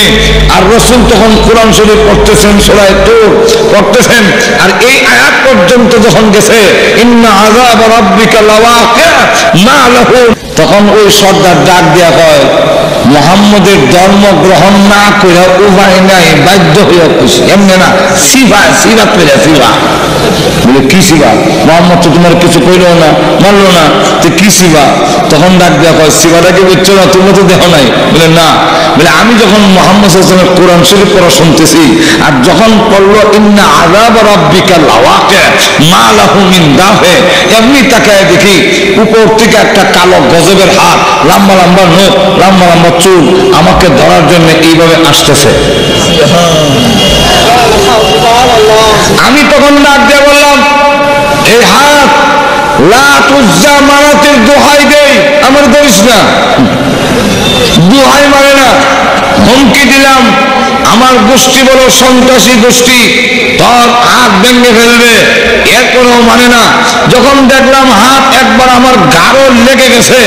আর রাসূল তখন কোরআন শরীফ পড়তেছেন, সূরা তূর পড়তেছেন। আর এই আয়াত পর্যন্ত যখন গেছে ইন্না আযাব রাব্বিকা লাওয়াকি' মা লাহু, তখন ওই সর্দার ডাক দিয়া কয়, মুহাম্মদের ধর্ম গ্রহণ না করে উপায় নাই, বাধ্য হইয়া খুশি। এমনি না, সিবা পেলে সিবা বলে কি সিবা? মুহাম্মদ তো তোমার কিছু কইল না, মানলো না, তো কি সিবা? তখন ডাক দেওয়া কয়, সিবাটা কি বুঝছো না? তুমি তো দেখো নাই। বলে না। বলে আমি যখন মুহাম্মদ সাল্লাল্লাহু আলাইহি ওয়াসাল্লামের কোরআন শরীফ পড়া শুনতেছি, আর যখন পড়লো ইন্না আযাব রাব্বিকা লাওয়াকি' মা লাহু মিন দাফি', এমনি তাকায় দেখি উপর থেকে একটা কালো গজবের হাত, লম্বা লম্বা নখ, লম্বা লম্বা চুল আমাকে ধরার জন্য এইভাবে আসতেছে। আমি তখন ডাক দিয়ে বললাম, এই হাত লাত উজ্জা মানাতের দোহাই দেই, আমার ধরিস না। দোহাই মানে না, হুমকি দিলাম আমার গোষ্ঠী বলো সন্ত্রাসী গোষ্ঠী, তোর হাত ভেঙে ফেলবে, এরপরেও মানে না। যখন দেখলাম হাত একবার আমার গাঢ় লেগে গেছে,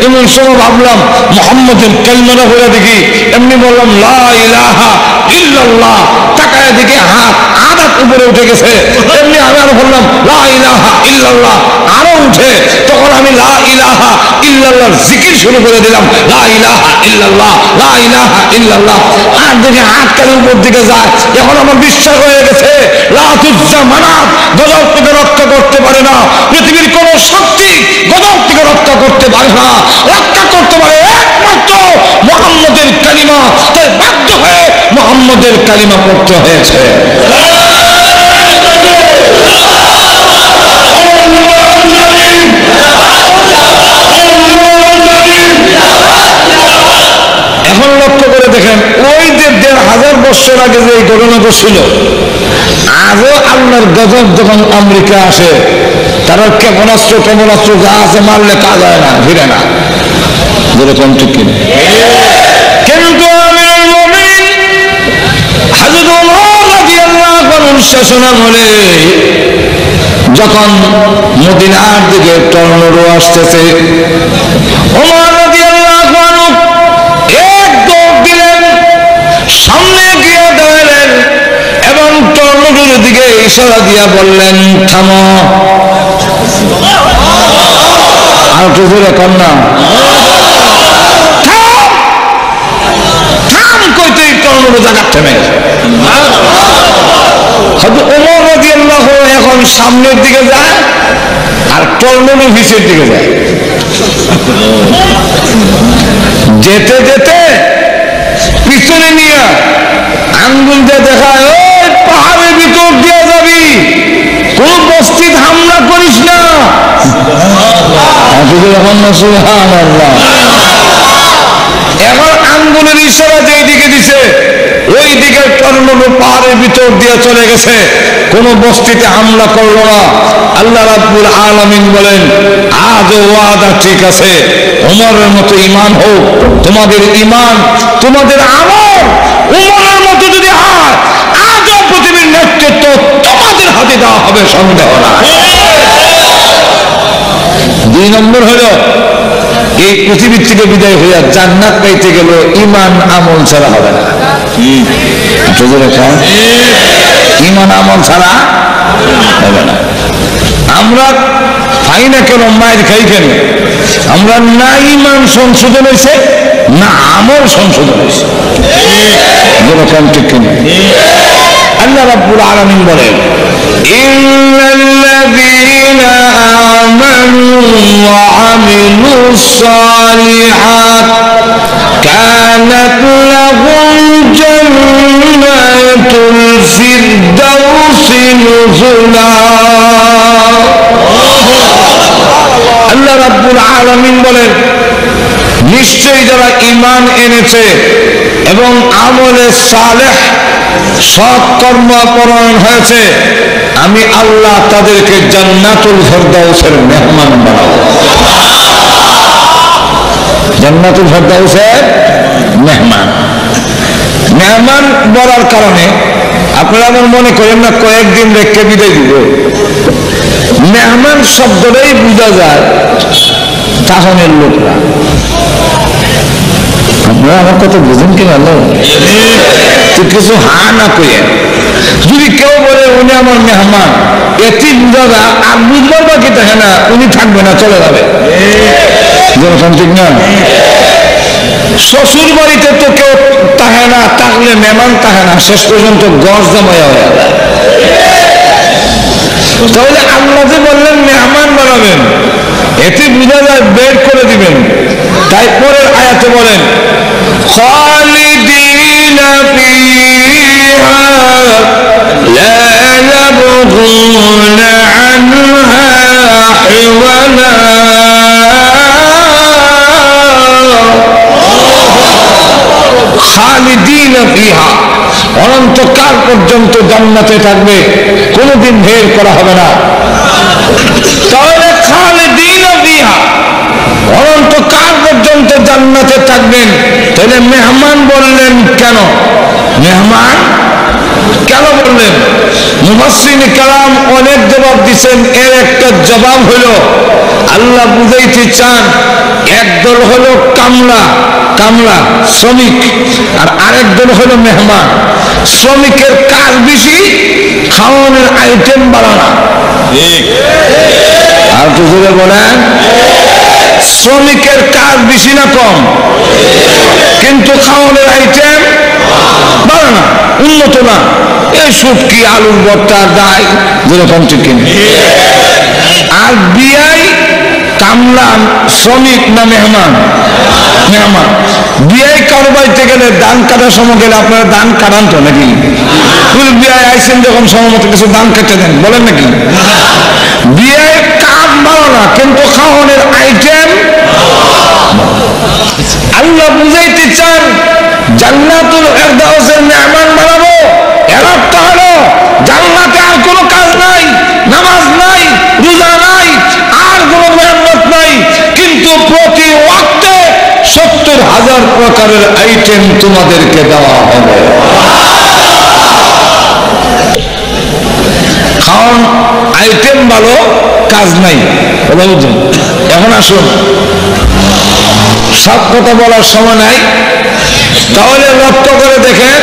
এমন সময় ভাবলাম মুহাম্মদের কালিমাটা বলে দেখি। এমনি বললাম লা ইলাহা ইল্লাল্লাহ, তাকায় দেখি হাত আধা উপরে উঠে গেছে, এমনি আমি আরো বললাম লা ইলাহা ইল্লাল্লাহ, আরো উঠে। তখন আমি লা ইলাহা ইল্লাল্লাহর জিকির শুরু করে দিলাম, লা ইলাহা ইল্লাল্লাহ, লা ইলাহা ইল্লাল্লাহ। আর দেখে হাতকালি উপর দিকে যায়। এখন আমার বিশ্বাস হয়ে গেছে লাত উজ্জা মানাত গজব থেকে রক্ষা করতে পারে না, পৃথিবীর কোন শক্তি গজব থেকে রক্ষা করতে পারে না। রক্ষা করতে পারে একমাত্র মুহাম্মদের কালিমা। তাই বাধ্য হয়ে মুহাম্মদের কালিমা পড়তে হয়েছে। এখন লক্ষ্য করে দেখেন, ওই যে ১,৫০০ বছর আগে যে এই ঘটনা ঘটছিল, আজও আল্লাহর গজব যখন আমেরিকা আসে, তারা ক্ষেপণাস্ত্র টেপণাস্ত্র যা আছে মারলে কাজ হয় না, ফিরে না, যেরকম ঠিক কিনা। কিন্তু আমিরুল মুমিনিন হযরত ওমর রাদিয়াল্লাহু আনহুর শাসনামলে যখন মদিনার দিকে টর্নেডো আসতেছে, ওমর রাদিয়াল্লাহু আনহু এক দৌড় দিলেন, সামনে গিয়ে দাঁড়ালেন এবং টর্নেডোর দিকে ইশারা দিয়া বললেন থামো। আর একটু জোরে কর না, থাম কইতেই টর্নেডো জায়গা থেমে গেছে। হয়তো ওমর রাদিয়াল্লাহু এখন সামনের দিকে যায় আর টর্নেডো পিছের দিকে যায়। যেতে যেতে পিছনে নিয়ে আঙ্গুল দিয়ে দেখায়, ওই পাহাড়ের ভিতর দিয়ে যাবি, কোন বস্তিতে হামলা করিস না। এখন আঙ্গুলের ইশারা যেই দিকে দিছে ওই দিকে টর্নেডো পাহাড়ের ভিতর দিয়ে চলে গেছে, কোন বস্তিতে হামলা করলো না। আল্লাহ রাব্বুল আলামিন বলেন আজও ওয়াদা ঠিক আছে, ওমরের মতো ঈমান হোক, তোমাদের ঈমান তোমাদের আমল ওমরের মতো যদি হয়, আজও পৃথিবীর নেতৃত্ব তোমাদের হাতে দেওয়া হবে, সন্দেহ না। ২ নম্বর হলো এই পৃথিবীর থেকে বিদায় হইয়া জান্নাত পাইতে গেল ঈমান আমল ছাড়া হবে না। ঈমান আমল ছাড়া হবে না। আমরা খাই না কেন, মায়ের খাই কেন? আমরা না ঈমান সংশোধন হয়েছে, না আমল সংশোধন হয়েছে। ঠিক কিনা? আল্লাহ রাব্বুল আলামিন বলেন ইন্নাল্লাযীনা আমানু ওয়া আমিলুস সালিহাত কানাত লাহুম জান্নাতুল ফিরদাউসি নুজুলা। আল্লাহ রাব্বুল আলামিন বলেন নিশ্চয়ই যারা ঈমান এনেছে এবং আমলে সালেহ সৎ কর্মপরায়ণ হয়েছে, আমি আল্লাহ তাদেরকে জান্নাতুল ফিরদাউসের মেহমান বানাবো। জান্নাতুল ফিরদাউসের মেহমান। মেহমান বলার কারণে আপনারা আমার মনে করেন না কয়েকদিন রেখে বিদায় দিব। মেহমান শব্দটাই বোঝা যায় তাহনের লোকরা। আপনারা আমার কথা বুঝেন কি ভালো? কিছু হা না কইে যদি কেউ বলে উনি আমার মেহমান, এটি বোঝা যায় আর বুঝবার বাকি থাকে না, উনি থাকবে না, চলে যাবে। ঠিক না? শ্বশুর বাড়িতে তো কেউ থাকে না, থাকলে মেহমান থাকে না, শেষ পর্যন্ত গজ জমায়া হয়ে যায়। তাহলে আল্লাহ যে বললেন মেহমান বানাবেন, এতে বোঝা যায় বের করে দিবেন। তাই পরের আয়াতে বলেন খালিদিনা ফিহা লা ইয়াবগুনা আনহা হিওয়ালা। খালিদিনা ফিহা, অনন্তকাল পর্যন্ত জান্নাতে থাকবে, কোনোদিন বের করা হবে না। তাহলে খালিদিনা ফিহা, অনন্তকাল পর্যন্ত জান্নাতে থাকবেন। তাহলে মেহমান বললেন কেন? মেহমান কেন বললেন? মুফাসসিরিন কেরাম অনেক জবাব দিচ্ছেন। এর একটা জবাব হলো আল্লাহ বুঝাইতে চান একদল হলো কামলা শ্রমিক, আর আরেক দল হলো মেহমান। শ্রমিকের কাজ বেশি, খাওয়ানোর আইটেম বাড়ানা। আর তো জোরে বলেন, শ্রমিকের কাজ বেশি না কম, কিন্তু খাওয়ানোর আইটেম বাড়ানা, উন্নত না। এই শুটকি, আলুর ভর্তা, ডাল, যেরকম ঠিক কিনে। আর বিয়াই কামলা শ্রমিক না মেহমান? মেহমান। বিয়াই কারো বাড়িতে গেলে ধান কাটার সময় গেলে আপনারা ধান কাটান তো নাকি? বিয়ায় আইসেন যখন সময় মতো কিছু ধান কেটে দেন, বলেন নাকি? বিয়ায় কাজ ভালো না, কিন্তু খাওয়ানোর আইটেম। আল্লাহ বুঝাইতে চান জান্নাতুল ফেরদাউসের মেহমান বানাবো, এর অর্থ হলো জান্নাতে আর কোনো কাজ নাই, নামাজ নাই, রোজা নাই, আর কোনো মেহনত নাই, কিন্তু প্রতি ওয়াক্তে 70,000 প্রকারের আইটেম তোমাদেরকে দেওয়া হবে। খাওয়ান আইটেম ভালো, কাজ নাই। বুঝলেন? এখন আসুন, সব কথা বলার সময় নাই, তাহলে লক্ষ্য করে দেখেন,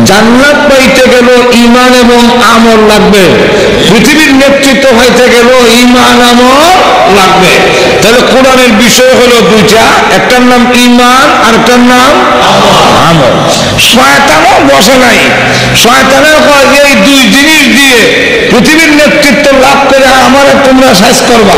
জান্নাত পাইতে গেল ঈমান এবং আমল লাগবে, পৃথিবীর নেতৃত্ব হইতে গেল ঈমান আমল লাগবে। তাহলে কোরআনের বিষয় হলো দুইটা, একটার নাম ঈমান আর একটার নাম আমল। শয়তানও বসে নাই, শয়তানের কয় এই দুই জিনিস দিয়ে পৃথিবীর নেতৃত্ব লাভ করে আমারে তোমরা শেষ করবা,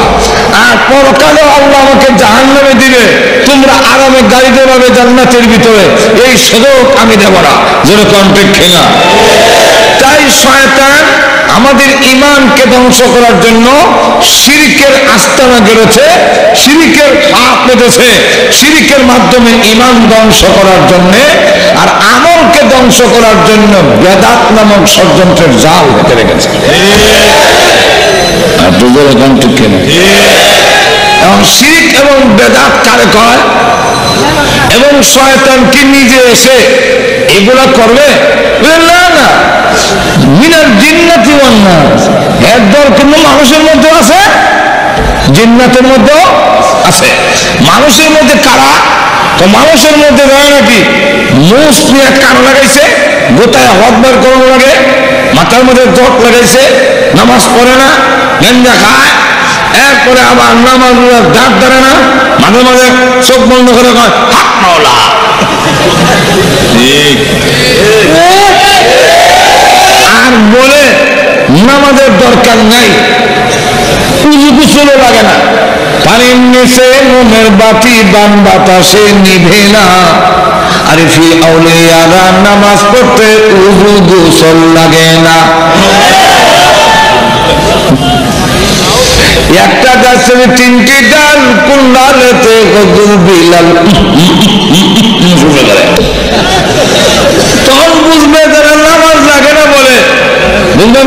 আর পরকালে আল্লাহ আমাকে জাহান্নামে দিবে, তোমরা আরামে গাড়ি দেবে জান্নাতের ভিতরে, এই সুযোগ আমি দেব না। যেরকম ঠিক কিনা? তাই শয়তান আমাদের ঈমানকে ধ্বংস করার জন্য শিরকের আস্তানা গেড়েছে, শিরকের ফাঁক পেতেছে, শিরকের মাধ্যমে ঈমান ধ্বংস করার জন্য, আর আমলকে ধ্বংস করার জন্য বেদাত নামক ষড়যন্ত্রের জাল হেঁটে রেখেছে। যেরকম ঠিক কিনা? এবং শিরক এবং বেদাত কারে কয়, এবং শয়তান কি নিজে এসে এগুলা করবে? না না, মিনাল জিন্নাতি ওয়ান নাস, এর দল কিন্তু মানুষের মধ্যে আছে, জিন্নাতের মধ্যে আছে। মানুষের মধ্যে কারা? তো মানুষের মধ্যে রয় নাকি মুখ নিয়ে কান লাগাইছে, গোটায় হদ বার করানো লাগে, মাথার মধ্যে জট লাগাইছে, নামাজ পড়ে না, গেঞ্জা খায়, এরপরে আবার নামাজ দাঁত ধরে না, মাঝে মাঝে চোখ বন্ধ করে কয় হাত মাওলা। আর বলে নামাজের দরকার নাই, উজু কুচুলো লাগে না, পানির নিচে মোমের বাতি বান বাতাসে নিভে না, আরিফি আউলিয়ারা নামাজ পড়তে উজু গোসল লাগে না। একটা গাছের 3টি ডাল, কোন ডালেতে কদুর বিলাল, তখন বুঝবে যারা নামাজ লাগে না বলে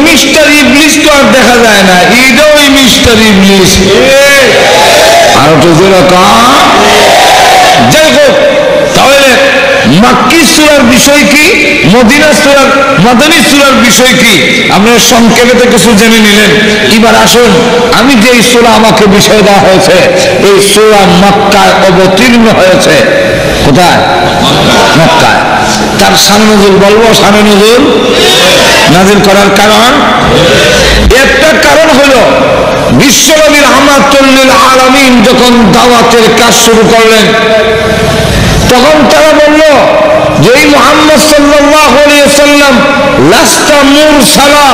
মিস্টার ইবলিস তো আর দেখা যায় না, এটাও ওই মিস্টার ইবলিস। আর তো যেরকম যাই হোক, তাহলে মাক্কি সূরার বিষয় কি, মদিনা সূরার মাদানী সূরার বিষয় কি, আপনারা সংক্ষেপে কিছু জেনে নিলেন। এবার আসুন, আমি যে সূরা আমাকে বিষয় দেওয়া হয়েছে, এই সূরা মক্কায় অবতীর্ণ হয়েছে। কোথায়? মক্কায়। তার শানে নজুল বলবো, শানে নজুল নাযিল করার কারণ, একটা কারণ হলো বিশ্বনবী রাহমাতুল লিল আলামিন যখন দাওয়াতের কাজ শুরু করলেন, তখন তারা বলল যে এই মুহাম্মদ সাল্লাল্লাহু আলাইহি ওয়াসাল্লাম লাস্তা মুরসালা,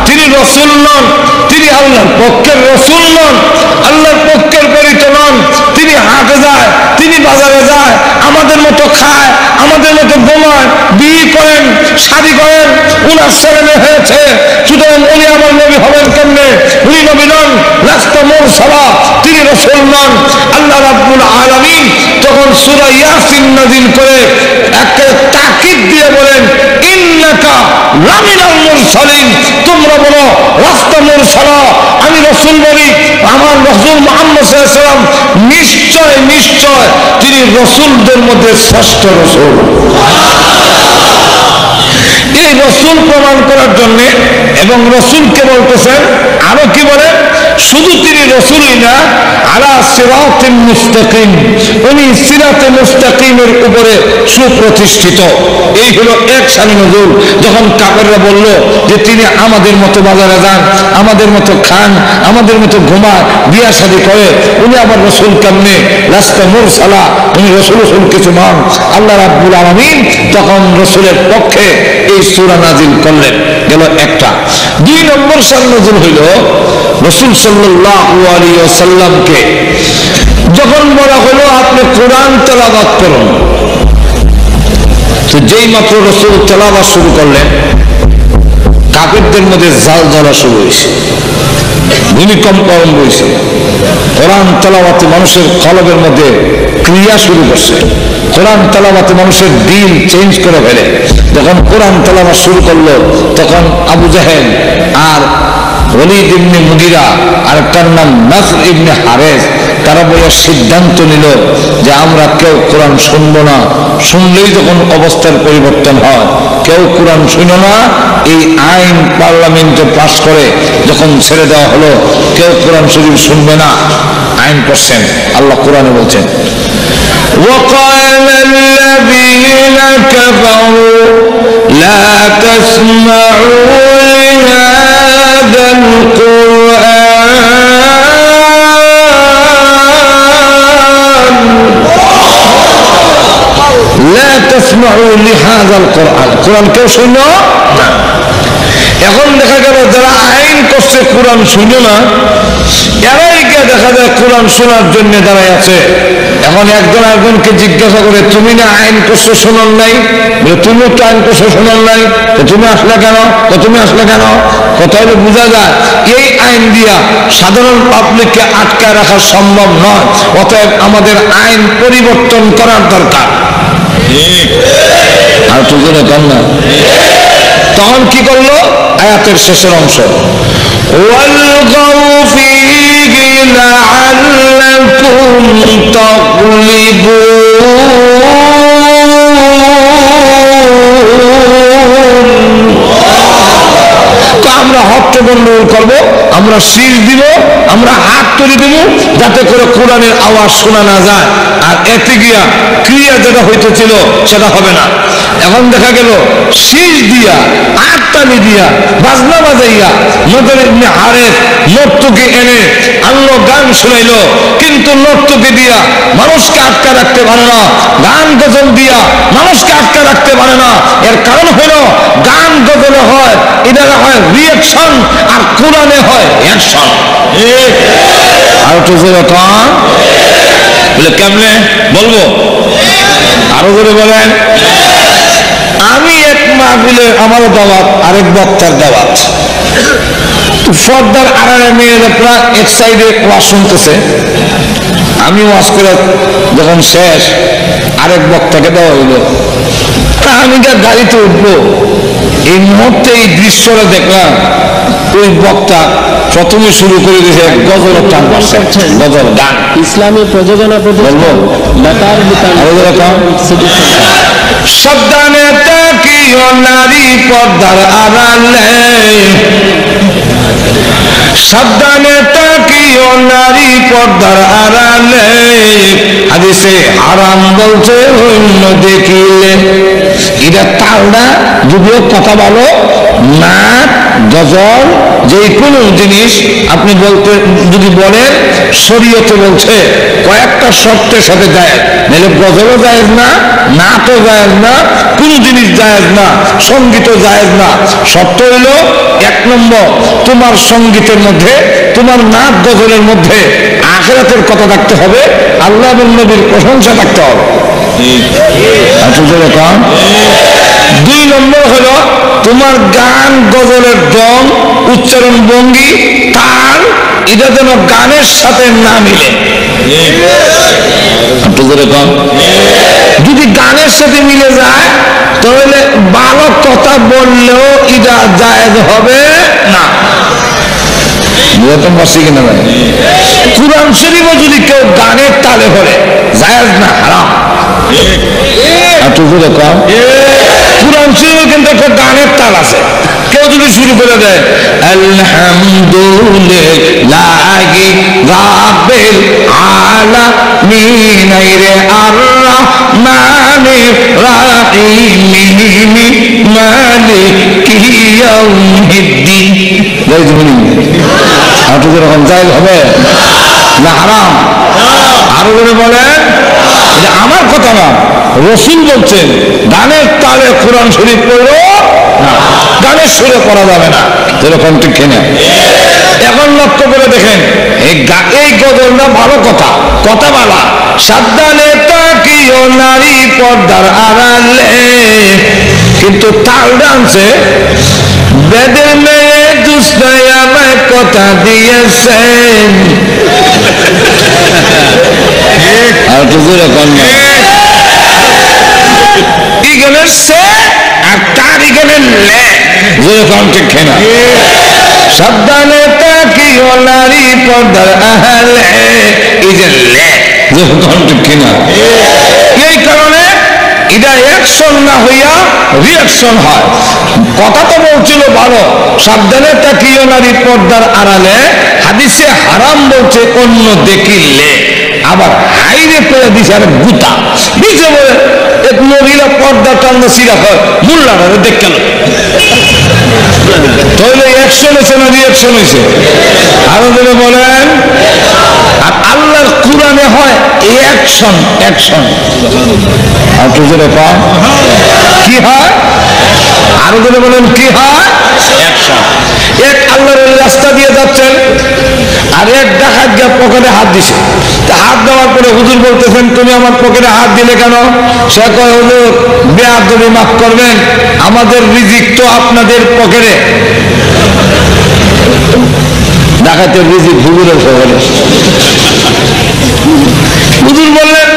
তিনি রাসূল নন, তিনি আল্লাহর পক্ষের রাসূল নন, আল্লাহর পক্ষের প্রেরিত নন, তিনি হাটে যায়, তিনি বাজারে যায়, আমাদের মতো খায়, আমাদের মতো ঘুমায়, বিয়ে করেন, শাদী করেন, উনার ছেলে মেয়ে হয়েছে, সুতরাং উনি আমার নবী হবেন কেমনে? উনি নবী নন, লাস্তা মুরসালা, তিনি রাসূল নন। আল্লাহ রাব্বুল আলামিন তখন সূরা ইয়াসিন নাযিল করে একটা তাকিদ দিয়ে বলেন, ইন্নাকা লামিনাল মুরসালিন, তোমরা বলো রাস্তা মুরসালা, আমি রাসূল বলি, আমার রাসূল মুহাম্মদ সাল্লাল্লাহু আলাইহি ওয়াসাল্লাম নিশ্চয় নিশ্চয় তিনি রাসূলদের মধ্যে শ্রেষ্ঠ রাসূল। এই রাসূল প্রমাণ করার জন্য, এবং রাসূলকে বলতেছেন, আরো কি বলে, শুধু তিনি রসুলই না, আলা সিরাতিন মুস্তাকিম, উনি সিরাতে মুস্তাকিমের উপরে সুপ্রতিষ্ঠিত। এই হলো এক শানে নজুল। যখন কাফেররা বলল যে তিনি আমাদের মতো বাজারে যান, আমাদের মতো খান, আমাদের মতো ঘুমায়, বিয়া শাদী করে, উনি আবার রসুল কেমনে, লাস্তা মুরসালা, উনি রসুল কিছু নন। আল্লাহ রাব্বুল আলামিন তখন রসুলের পক্ষে এই সূরা নাজিল করলেন। গেল একটা। 2 নম্বর শান নজুল হইল রসুল সাল্লাল্লাহু আলাইহি ওয়াসাল্লামকে যখন বলা হলো আপনি কোরআন তেলাওয়াত করুন, তো যেই মাত্র রসুল তেলাওয়াত শুরু করলেন, কাফেরদের মধ্যে জাল জ্বলা শুরু হয়েছে, ভূমিকম্প আরম্ভ হয়েছে। কোরআন তেলাওয়াতে মানুষের কলবের মধ্যে ক্রিয়া শুরু করছে। কোরআন তেলাওয়াতে মানুষের দিল চেঞ্জ করে ফেলে। যখন কোরআন তেলাওয়াত শুরু করলো, তখন আবু জাহেল আর ওলীদ ইবনে মুগীরা আর একটার নাম নাসর ইবনে হারেস, তারা বলে সিদ্ধান্ত নিল যে আমরা কেউ কোরআন শুনবো না। শুনলেই যখন অবস্থার পরিবর্তন হয়, কেউ কোরআন শুনো না। এই আইন পার্লামেন্টে পাশ করে যখন ছেড়ে দেওয়া হলো, কেউ কোরআন শরীফ শুনবে না, আইন করছেন। আল্লাহ কোরআনে বলছেন, وقال الذين كفروا لا تسمعوا لهذا القرآن لا تسمعوا لهذا القرآن। কোরআন কেউ শুনো না। এখন দেখা গেল যারা আইন করছে কোরআন শুনে না, এরাই দেখা যায় কোরআন শোনার জন্য দাঁড়ায় আছে। এখন একজন একজনকে জিজ্ঞাসা করে, তুমি না আইন করছো শোনার নাই? তুমিও তো আইন করছো শোনার নাই, তো তুমি আসলে কেন? তুমি আসলে কেন? কথা হলে বোঝা যায় এই আইন দিয়া সাধারণ পাবলিককে আটকায় রাখা সম্ভব নয়। অতএব আমাদের আইন পরিবর্তন করার দরকার। আর তো জোরে কর না। তখন কি করলো? আয়াতের শেষের অংশ, ওয়ালগাউ ফীহি লাআল্লাকুম তাগলিবুন। আমরা হট্টগোল করবো, আমরা শীষ দিব, আমরা হাত তুলে দিব, যাতে করে কোরআনের আওয়াজ শোনা না যায়। আর এতে গিয়া ক্রিয়া যেটা হইতেছিল সেটা হবে না। এখন দেখা গেল শীষ দিয়া, আটটালি দিয়া, বাজনা বাজাইয়া নজর ইবনে হারেস নর্তকী এনে আনলো, গান শুনাইলো। কিন্তু নর্তকী দিয়া মানুষকে আটকা রাখতে পারে না, গান গজল দিয়া মানুষকে আটকা রাখতে পারে না। এর কারণ হলো গান গজলে হয়, এটা হয় রিয়াকশন, আর কোরআনে হয় অ্যাকশন। আর তো যেরকম বলে কেমনে বলবো, আরো করে বলেন। আমি এক মাহফিলে, আমারও দাওয়াত, আরেক বক্তার দাওয়াত, পর্দার আড়ালে মেয়েরা প্রায় এক সাইডে ওয়াজ শুনতেছে। আমি ওয়াজ করে যখন শেষ, আরেক বক্তাকে দেওয়া হইল। আমি গাড়িতে উঠবো, এই মুহূর্তে এই দৃশ্যটা দেখলাম। ওই বক্তা প্রথমে শুরু করে দিয়েছে গজলের টান পাচ্ছে, গজল গান, ইসলামী প্রযোজনা বলবো সাবধানে তাকিও নারী পর্দার আড়ালে, সাবধানে তাকিও নারী পর্দার আড়ালে, হাদিসে হারাম বলছে অন্য দেখিলে। এটা তালটা যদিও কথা বলো, নাচ, গজল, যে কোনো জিনিস আপনি বলতে যদি বলেন শরীয়তে বলছে কয়েকটা শর্তের সাথে জায়েজ, নাহলে গজলও জায়েজ না, নাচও জায়েজ না, কোন জিনিস জায়েজ না, সঙ্গীতও জায়েজ না। শর্ত হইল 1 নম্বর, তোমার সঙ্গীতের মধ্যে, তোমার নাচ গজলের মধ্যে আখিরাতের কথা থাকতে হবে, আল্লাহ এবং নবীর প্রশংসা থাকতে হবে। 2 নম্বর হলো তোমার গান গজলের দম, উচ্চারণ ভঙ্গি, তাল, এটা যেন গানের সাথে না মিলে। যদি গানের সাথে মিলে যায় তাহলে ভালো কথা বললেও এটা জায়েজ হবে না। কিনা ভাই, কুরআন শরীফও যদি কেউ গানের তালে হলে জায়েজ না, হারাম। কোরআন শরীফে কিন্তু একটা গানের তাল আছে। কেউ যদি শুরু করে দেয় আলহামদুলিল্লাহি রাব্বিল আলামিন রে আর-রাহমানির রাহিম মালিকি ইয়াউমিদ্দিন, আপনি যেরকম জায়েজ হবে না হারাম? আরো করে বলেন, এটা আমার কথা না, রাসূল বলছেন গানের তালে কোরআন শরীফ পড়ো না, গানের সুরে পড়া যাবে না, যেরকম ঠিক কিনা? এখন লক্ষ্য করে দেখেন, এই গজল না ভালো কথা, কথা বলা, সাবধানে তাকিও নারী পর্দার আড়ালে, কিন্তু তাল ডান্সে বেদের মেয়ে দুসরাই আমায় কথা দিয়েছেন। আর তো যেরকম ইগলের সে আর তার ইগলের লে, যেরকম ঠিক কিনা? সাবধানে তাকিও নারী পর্দার আড়ালে, এই যে লে, যেরকম ঠিক কিনা? এই কারণে এটা অ্যাকশন না হইয়া রিয়াকশন হয়। কথা তো বলছিল ভালো, সাবধানে তাকিও নারী পর্দার আড়ালে, হাদিসে হারাম বলছে অন্য দেখিলে, আবার হাইরে পড়ে দিছে আর গুতা দিছে বলে এক মহিলা পর্দা টান্না সিরা হয় মুল্লারা দেখ গেল, তাহলে অ্যাকশন হয়েছে না রিয়াকশন হয়েছে? আরো ধরে বলেন। আর আল্লাহর কুরআনে হয় অ্যাকশন, অ্যাকশন। আর তো যেটা কম কি হয়? আরো ধরে বলেন কি হয়? অ্যাকশন। এক আল্লাহর রাস্তা দিয়ে যাচ্ছেন, আর এক ডাকাত গিয়ে পকেটে হাত দিছে, তা হাত দেওয়ার পরে হুজুর বলতেছেন তুমি আমার পকেটে হাত দিলে কেন? সে কয় হুজুর বেয়াদবি মাফ করবেন, আমাদের রিজিক তো আপনাদের পকেটে। ডাকাতের রিজিক হুজুরের পকেটে। হুজুর বললেন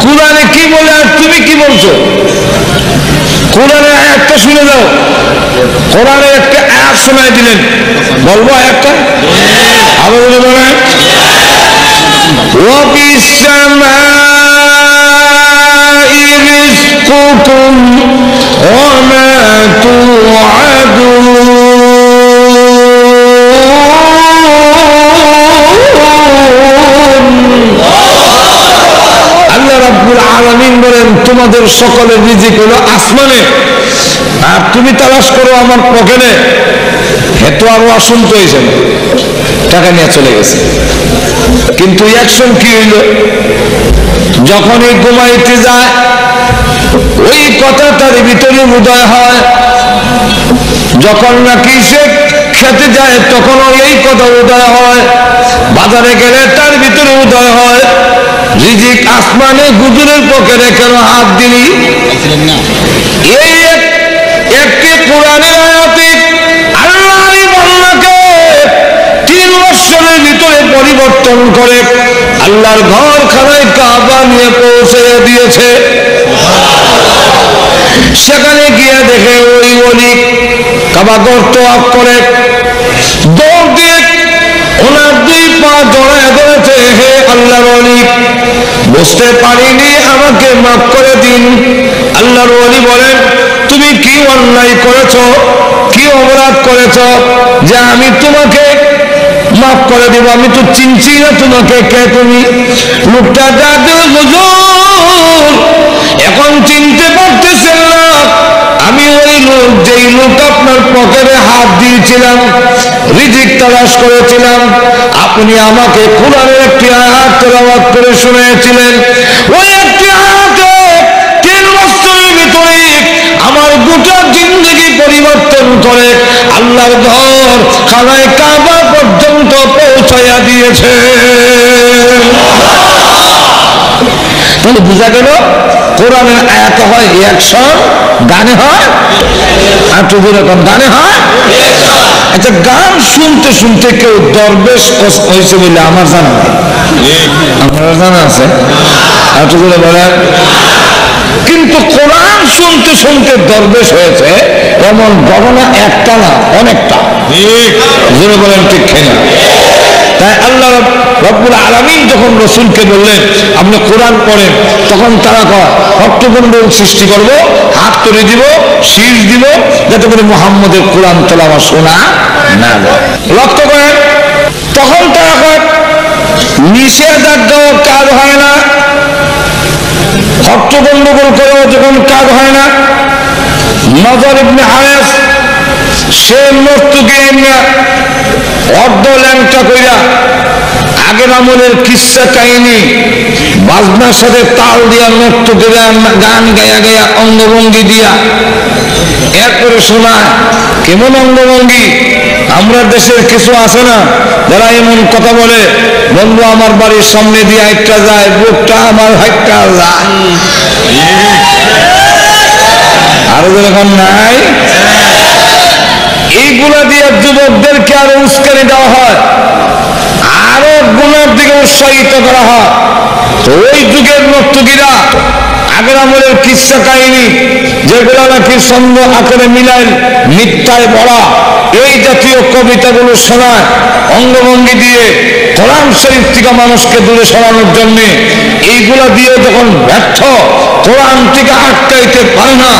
কুরআনে কি বলে আর তুমি কি বলছো? কোরআনের আয়াতটা শুনে যাও। কোরআনের একটা আয়াত শোনাই দিলেন, বলবো আয়াতটা? আরো বলেন, ওয়া ফিস সামাই রিজকুকুম ওয়া মা তুআদুন। আল্লাহ রাব্বুল আলামিন বলেন তোমাদের সকলের রিজিক হলো আসমানে, আর তুমি তালাশ করো আমার পকেটে। এত আরো অসন্ত হয়েছে, টাকা নিয়ে চলে গেছে। কিন্তু অ্যাকশন কি হইল? যখনই ঘুমাইতে যায় ওই কথা তার ভিতরে উদয় হয়, যখন নাকি সে খেতে যায় তখনও এই কথা উদয় হয়, বাজারে গেলে তার ভিতরে উদয় হয় রিজিক আসমানে, হুজুরের পকেটে কেন হাত দিলি? এই একটি কোরআনের আয়াতে আল্লাহর বান্দাকে 3 বছরের ভিতরে পরিবর্তন করে আল্লাহর ঘরখানায় কাবা নিয়ে পৌঁছে দিয়েছে। সেখানে গিয়ে দেখে ওই ওলি কাবা ঘর তওয়াফ করে, দৌড় দিয়ে ওনার 2 পা জড়ায় ধরেছে, হে আল্লাহর ওলি বুঝতে পারিনি, আমাকে মাফ করে দিন। আল্লাহর ওলি বলেন তুমি কি অন্যায় করেছো, কি অপরাধ করেছো যে আমি তোমাকে মাফ করে দিব? আমি তো চিনছি না তোমাকে, কে তুমি? লোকটা ডাকে হুজুর এখন চিনতে পারতেছেন না, আমি ওই লোক যেই লোক আপনার পকেটে হাত দিয়েছিলাম, রিজিক তালাশ করেছিলাম। আপনি আমাকে কোরআনের একটি আয়াত তেলাওয়াত করে শুনিয়েছিলেন, ওই একটি আয়াতে 3 বছরের ভিতরে আমার গোটা জিন্দগি পরিবর্তন করে আল্লাহর ঘর খানায় কাবা পর্যন্ত পৌঁছাইয়া দিয়েছে। তাহলে বোঝা গেল কোরআনের আয়াতে হয় অ্যাকশন, গানে হয় আর তো যেরকম গানে হয়। আচ্ছা, গান শুনতে শুনতে কেউ দরবেশ হয়েছে বলে আমার জানা নেই, আমার জানা আছে? আর তো বলেন, কিন্তু কোরআন শুনতে শুনতে দরবেশ হয়েছে এমন ঘটনা একটা না, অনেকটা। জোরে বলেন ঠিক কিনা? তাই আল্লাহ রব্বুল আলামিন যখন রসুলকে বললেন আপনি কোরআন পড়েন, তখন তারা কয় রক্তকুণ্ডল সৃষ্টি করব, হাত তুলে দিব, শীষ দিব, যাতে করে মুহাম্মদের কোরআন তেলাওয়াত শোনা না যায়। লক্ষ্য করেন, তখন তারা কয় নিষেধাজ্ঞাও কাজ হয় না, হট্টগোল করেও যখন কাজ হয় না, নজর ইবনে হারেস সে নর্তকী অর্ধ ল্যাংটা কইরা আগের আমলের কিস্সা কাহিনী বাজনার সাথে তাল দিয়া নর্তকীরা গান গায়া গায়া অঙ্গভঙ্গি দিয়া এরপরে শোনায়। কেমন অঙ্গভঙ্গি? আমরা দেশের কিছু আছে না যারা এমন কথা বলে, বন্ধু আমার বাড়ির সামনে দিয়ে হাইটটা যায়, বুকটা আমার হাইটটা যায়, আরো যখন নাই এইগুলা দিয়ে যুবকদেরকে আরো উস্কানি দেওয়া হয়, আরো গুণের দিকে উৎসাহিত করা হয়। তো ওই যুগের নর্তকীরা আগের আমলের কিস্সা কাহিনী যেগুলো নাকি ছন্দ আকারে মিলাইল মিথ্যায় বলা, এই জাতীয় কবিতাগুলো শোনায় অঙ্গভঙ্গি দিয়ে কোরআন শরীফ থেকে মানুষকে দূরে সরানোর জন্য। এইগুলা দিয়ে যখন ব্যর্থ, কোরআন থেকে আটকাইতে পারে না,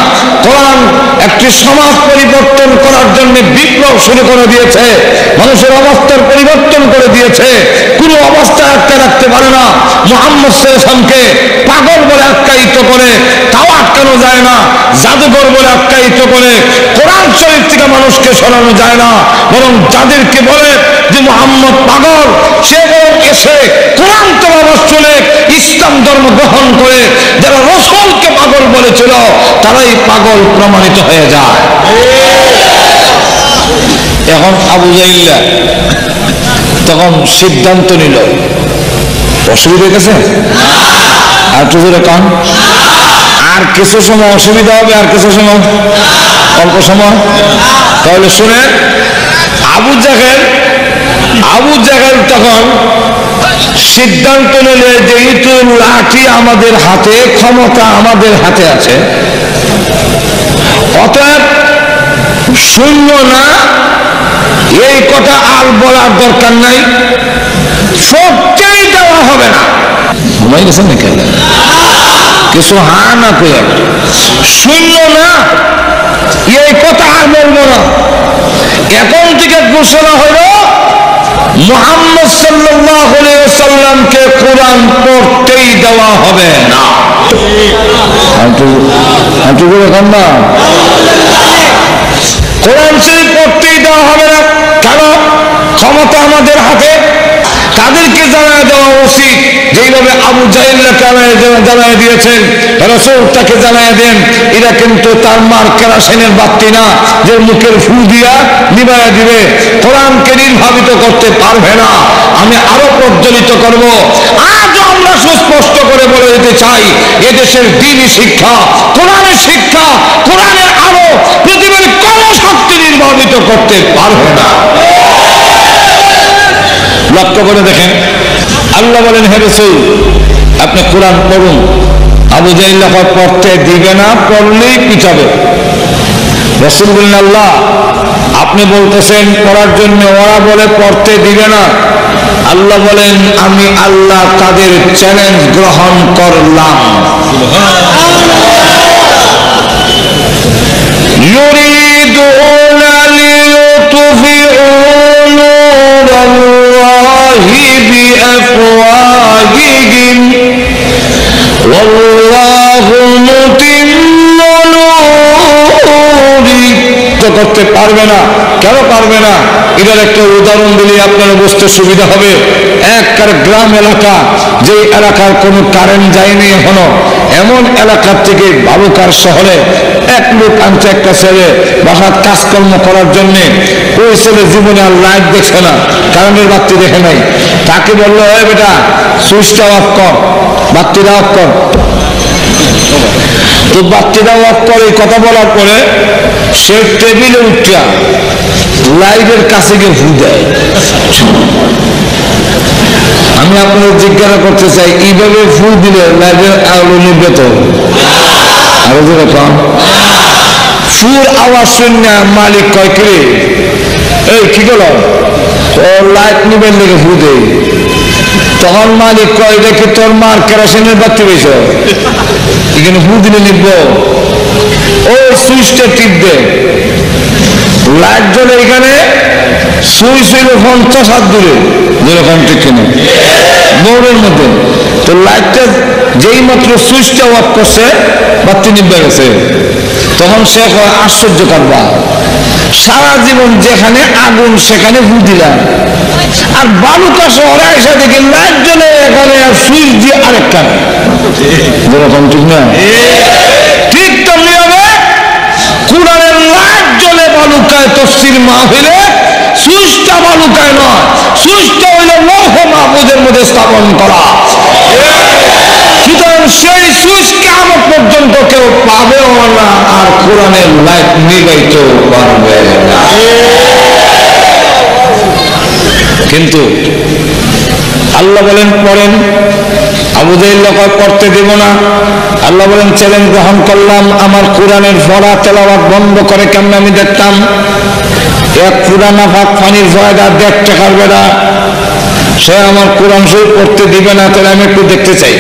কোরআন একটি সমাজ পরিবর্তন করার জন্য বিপ্লব শুরু করে দিয়েছে, মানুষের অবস্থার পরিবর্তন করে দিয়েছে, কোনো অবস্থা আটকে রাখতে পারে না। মুহাম্মদ সাল্লাল্লাহু আলাইহি ওয়াসাল্লামকে পাগল বলে আখ্যায়িত করে তাও আটকানো যায় না, জাদুঘর বলে আখ্যায়িত করে কোরআন শরীফ থেকে মানুষকে সরানো যায় না। বরং যাদেরকে বলে যে মুহাম্মদ পাগল, সে বরং এসে কোরআন তেলাওয়াত শুনে ইসলাম ধর্ম গ্রহণ করে যারা রাসূলকে পাগল বলেছিল তারাই পাগল প্রমাণিত হয়ে যায়। এখন আবু জাহিল তখন সিদ্ধান্ত নিল, অসুবিধা গেছে আর একটু জোরে কান, আর কিছু সময় অসুবিধা হবে, আর কিছু সময় অল্প সময়। তাহলে শুনে, আবু জাহেল তখন সিদ্ধান্ত নিলে যেহেতু লাঠি আমাদের হাতে, ক্ষমতা আমাদের হাতে আছে, অতএব শূন্য না এই কথা আর বলার দরকার নাই, সত্যিই দেওয়া হবে না। ঘুমাই গেছেন নাকি? কিছু হা না করে শূন্য না এই কথা আর বলবো না। এখন থেকে ঘোষণা হলো মুহাম্মদ সাল্লাল্লাহু আলাইহি ওয়াসাল্লামকে কোরআন পড়তেই দেওয়া হবে না। কোরআন শরীফ পড়তেই দেওয়া হবে না। কেন? ক্ষমতা আমাদের হাতে। তাদেরকে জানায় দেওয়া উচিত যেইভাবে আবু জাহেলকে জানায় দিয়েছেন, রাসূল তাকে জানায় দেন, এরা কিন্তু তার মার কেরাসিনের বাতি না যে মুখের ফু দিয়া নিভাইয়া দিবে, কোরআনকে নির্ভাবিত করতে পারবে না। আমি আরো প্রজ্বলিত করব। আজও আমরা সুস্পষ্ট করে বলে দিতে চাই, এদেশের দ্বীনি শিক্ষা, কোরআনের শিক্ষা, কোরআনের আলো পৃথিবীর কোন শক্তি নির্ভাবিত করতে পারবে না। লক্ষ্য করে দেখেন, আল্লাহ বলেন হে রাসূল আপনি কোরআন পড়ুন। আবু জাহেল পড়তে দিবে না, পড়লেই পিটাবে। রাসূল বললেন আল্লাহ আপনি বলতেছেন পড়ার জন্য, ওরা বলে পড়তে দিবে না। আল্লাহ বলেন আমি আল্লাহ তাদের চ্যালেঞ্জ গ্রহণ করলাম। ইউরিদুনা লিয়ুতফিউ নূরাল্লাহি বিআফওয়াহিহিম ওয়াল্লাহু মুতিম্মু নূরিহি। করতে পারবে না। কেন পারবে না? এটার একটা উদাহরণ দিলে আপনারা বুঝতে সুবিধা হবে। একটা গ্রাম এলাকা, যে এলাকার কোনো কারেন্ট যায়নি এখনো, এমন এলাকার থেকে বালুকার শহরে এক লোক আনছে একটা ছেলে বাসার কাজকর্ম করার জন্য। ওই ছেলে জীবনে আর লাইট দেখছে না, কারেন্টের বাতি দেখে নাই। তাকে বললো এ বেটা সুইচটা অফ কর, বাতিটা অফ কর। তো বাতিটা অফ করে কথা বলার পরে সে টেবিলে উঠা লাইটের কাছে গিয়ে ফু দেয়। আমি আপনাদের জিজ্ঞাসা করতে চাই, এইভাবে ফু দিলে লাইটের আলো নিবে তো? আরো যেরকম ফুর আওয়াজ শুনে মালিক কয় কে এই কি গেল তো লাইট নিবেন লেগে ফু দেই, তখন মালিক কয় দেখি তোর মার কেরোসিনের বাতি পেয়েছ, এখানে ফু দিলে লিখব, ও সুইচটা টিপবে, লাইট জ্বলে এখানে, সুইচ হইল 50 হাত দূরে, যেরকম ঠিক কিনা দৌড়ের মধ্যে। তো লাইটটা যেই মাত্র সুইচটা অফ করছে বাতি নিভে গেছে। তখন সে কয় আশ্চর্য কারবা, সারা জীবন যেখানে আগুন সেখানে ফু দিলাম, আর বালুকা শহরে এসে দেখি লাইট জ্বলে এখানে আর সুইচ দিয়ে আরেকটা, যেরকম ঠিক না? ঠিক তেমনি হবে কুরআনের লাইট জ্বলে বালুকায় তফসির মাহফিলে, সুইচটা বালুকায় নয়, সুইচটা হইল লৌহ মাহফুজের মধ্যে স্থাপন করা। সুতরাং সেই সুইচ কিয়ামত পর্যন্ত কেউ পাবেও না, আর কোরআনের লাইট নিভাইতেও পারবে না। কিন্তু আল্লাহ বলেন পড়েন, আবু জাহেল পড়তে দেব না। আল্লাহ বলেন চ্যালেঞ্জ গ্রহণ করলাম, আমার কোরআনের পড়া তেলাওয়াত বন্ধ করে কেমন আমি দেখতাম। এক পুরানা ভাগ পানির জায়গা 1.5 টাকার বেড়া, সে আমার কোরআন শরীফ পড়তে দিবে না, তাহলে আমি একটু দেখতে চাই।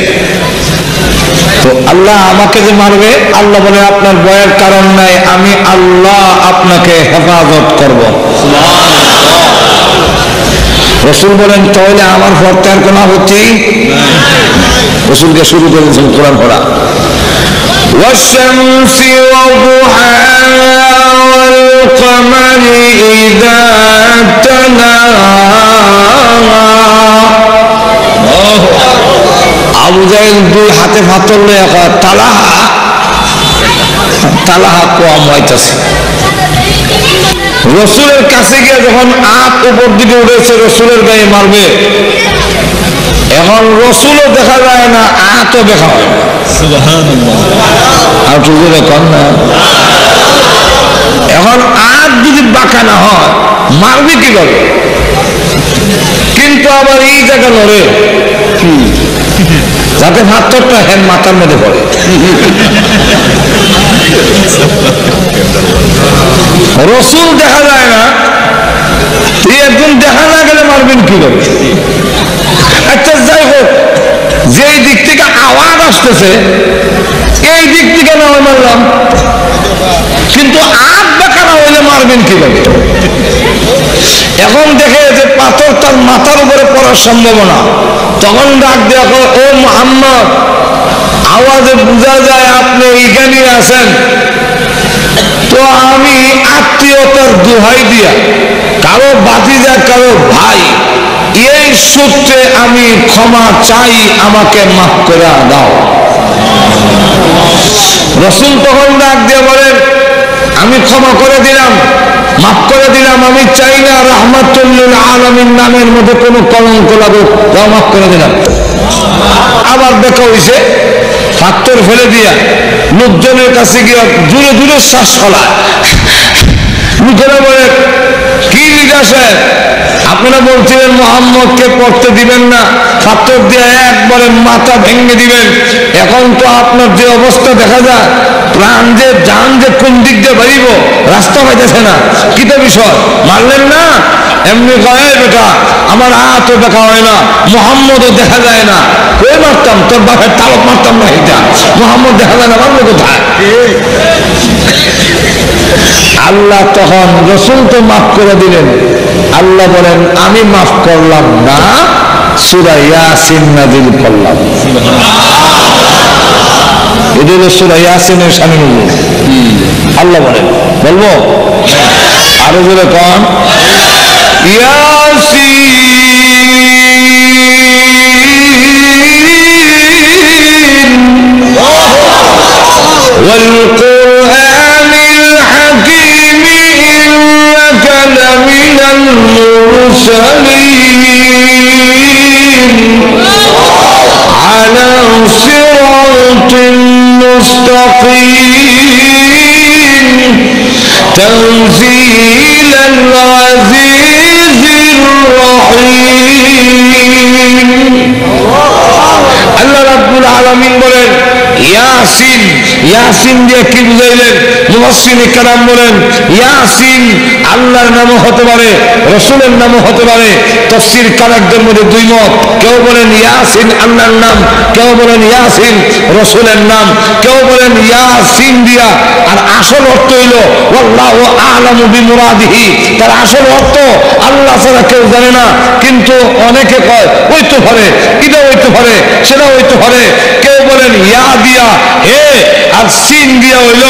তো আল্লাহ আমাকে যে মারবে, আল্লাহ বলে আপনার ভয়ের কারণ নাই, আমি আল্লাহ আপনাকে হেফাজত করব। রসুল বলেন তাহলে আমার পড়তে আর কোনো আপত্তি? রসুলকে শুরু করেছেন কোরআন পড়া। والشمس وضحاها والقمر إذا تلاها। আবু জাহেল 2 হাতে ফাতর লয়ে কয় তালাহা, তালাহা কম হইতাছে। রসুলের কাছে গিয়ে যখন আট উপর দিকে উঠেছে রসুলের গায়ে মারবে, এখন রসুলও দেখা যায় না, আটও দেখা হয় না। আর তুই কন না, এখন আট যদি বাঁকা না হয় মারবে কি করে? কিন্তু আবার এই জায়গা নড়ে যাতে ভাতটা হ্যান মাথার মধ্যে পড়ে। রসুল দেখা যায় না, একজন দেখা না গেলে মারবেন কি করে? আচ্ছা যাই হোক, যেই দিক থেকে আওয়াজ আসতেছে এই দিক থেকে না হয় মারলাম, কিন্তু আট বাঁকা না হইলে মারবেন কিভাবে? এখন দেখে যে পাথর তার মাথার উপরে পড়ার সম্ভাবনা, তখন ডাক দেওয়া, ও মুহাম্মদ, আওয়াজে বোঝা যায় আপনি এখানে আছেন, তো আমি আত্মীয়তার দোহাই দিয়া কারো ভাতিজা কারো ভাই এই সূত্রে আমি ক্ষমা চাই, আমাকে মাফ করে দাও। রসুল তখন ডাক দিয়ে বলেন আমি ক্ষমা করে দিলাম, মাফ করে দিলাম, আমি চাই না রাহমাতুল লিল আলামিন নামের মধ্যে কোনো কলঙ্ক লাগুক, তাও মাফ করে দিলাম। আবার দেখা হয়েছে পাথর ফেলে দিয়া লোকজনের কাছে গিয়ে দূরে দূরে শ্বাস ফেলায়, লোকেরা বলে কি লিখেছে, আপনারা বলছিলেন মোহাম্মদকে পড়তে দিবেন না, পাথর দিয়ে একবারে মাথা ভেঙে দিবেন, এখন তো আপনার যে অবস্থা দেখা যায়, প্রাণ যে জান যে কোন দিক দিয়ে বাড়িব রাস্তা পাইতেছে না, কি তো বিষয়, মারলেন না? এমনি কয় বেটা আমার হাতও দেখা হয় না, মোহাম্মদও দেখা যায় না, কই মারতাম, তোর বাপের তালক মারতাম না, এটা মোহাম্মদ দেখা যায় না, মারলো কোথায়? আল্লাহ তখন রসুল তো মাফ করে দিলেন, আল্লাহ বলেন আমি মাফ করলাম না, সূরা ইয়াসিন নাযিল করলাম। এটা হলো সূরা ইয়াসিনের শানে নজুল। আল্লাহ বলেন, বলবো আরো জোরে কন, ইয়াসিন ওয়াল কুরআনিল হাকীম ইন্নাকা লামিনাল মুরসালিন আলা সিরাতিন মুস্তাকিম তানজিলাল আজিজির রহিম। আল্লাহ রাব্বুল আলামিন বলেন ইয়াসিন, ইয়া ইয়াসিন দিয়ে কি বুঝাইলেন? মুফাসসিরিনে কেরাম বলেন ইয়াসিন আল্লাহর নামও হতে পারে, রাসূলের নামও হতে পারে। তাফসীর কারকদের মধ্যে দুই মত, কেউ বলেন ইয়াসিন আল্লাহর নাম, কেউ বলেন ইয়াসিন রাসূলের নাম, কেউ বলেন ইয়াসিন দিয়া আর আসল অর্থ হইল ওয়াল্লাহু আ'লামু বিমুরাদিহি, তার আসল অর্থ আল্লাহ ছাড়া কেউ জানে না। কিন্তু অনেকে কয় হইতে পারে, এটা হইতে পারে, সেটা হইতে পারে। কেউ বলেন ইয়া দিয়া হে, আর সিন দিয়া হইল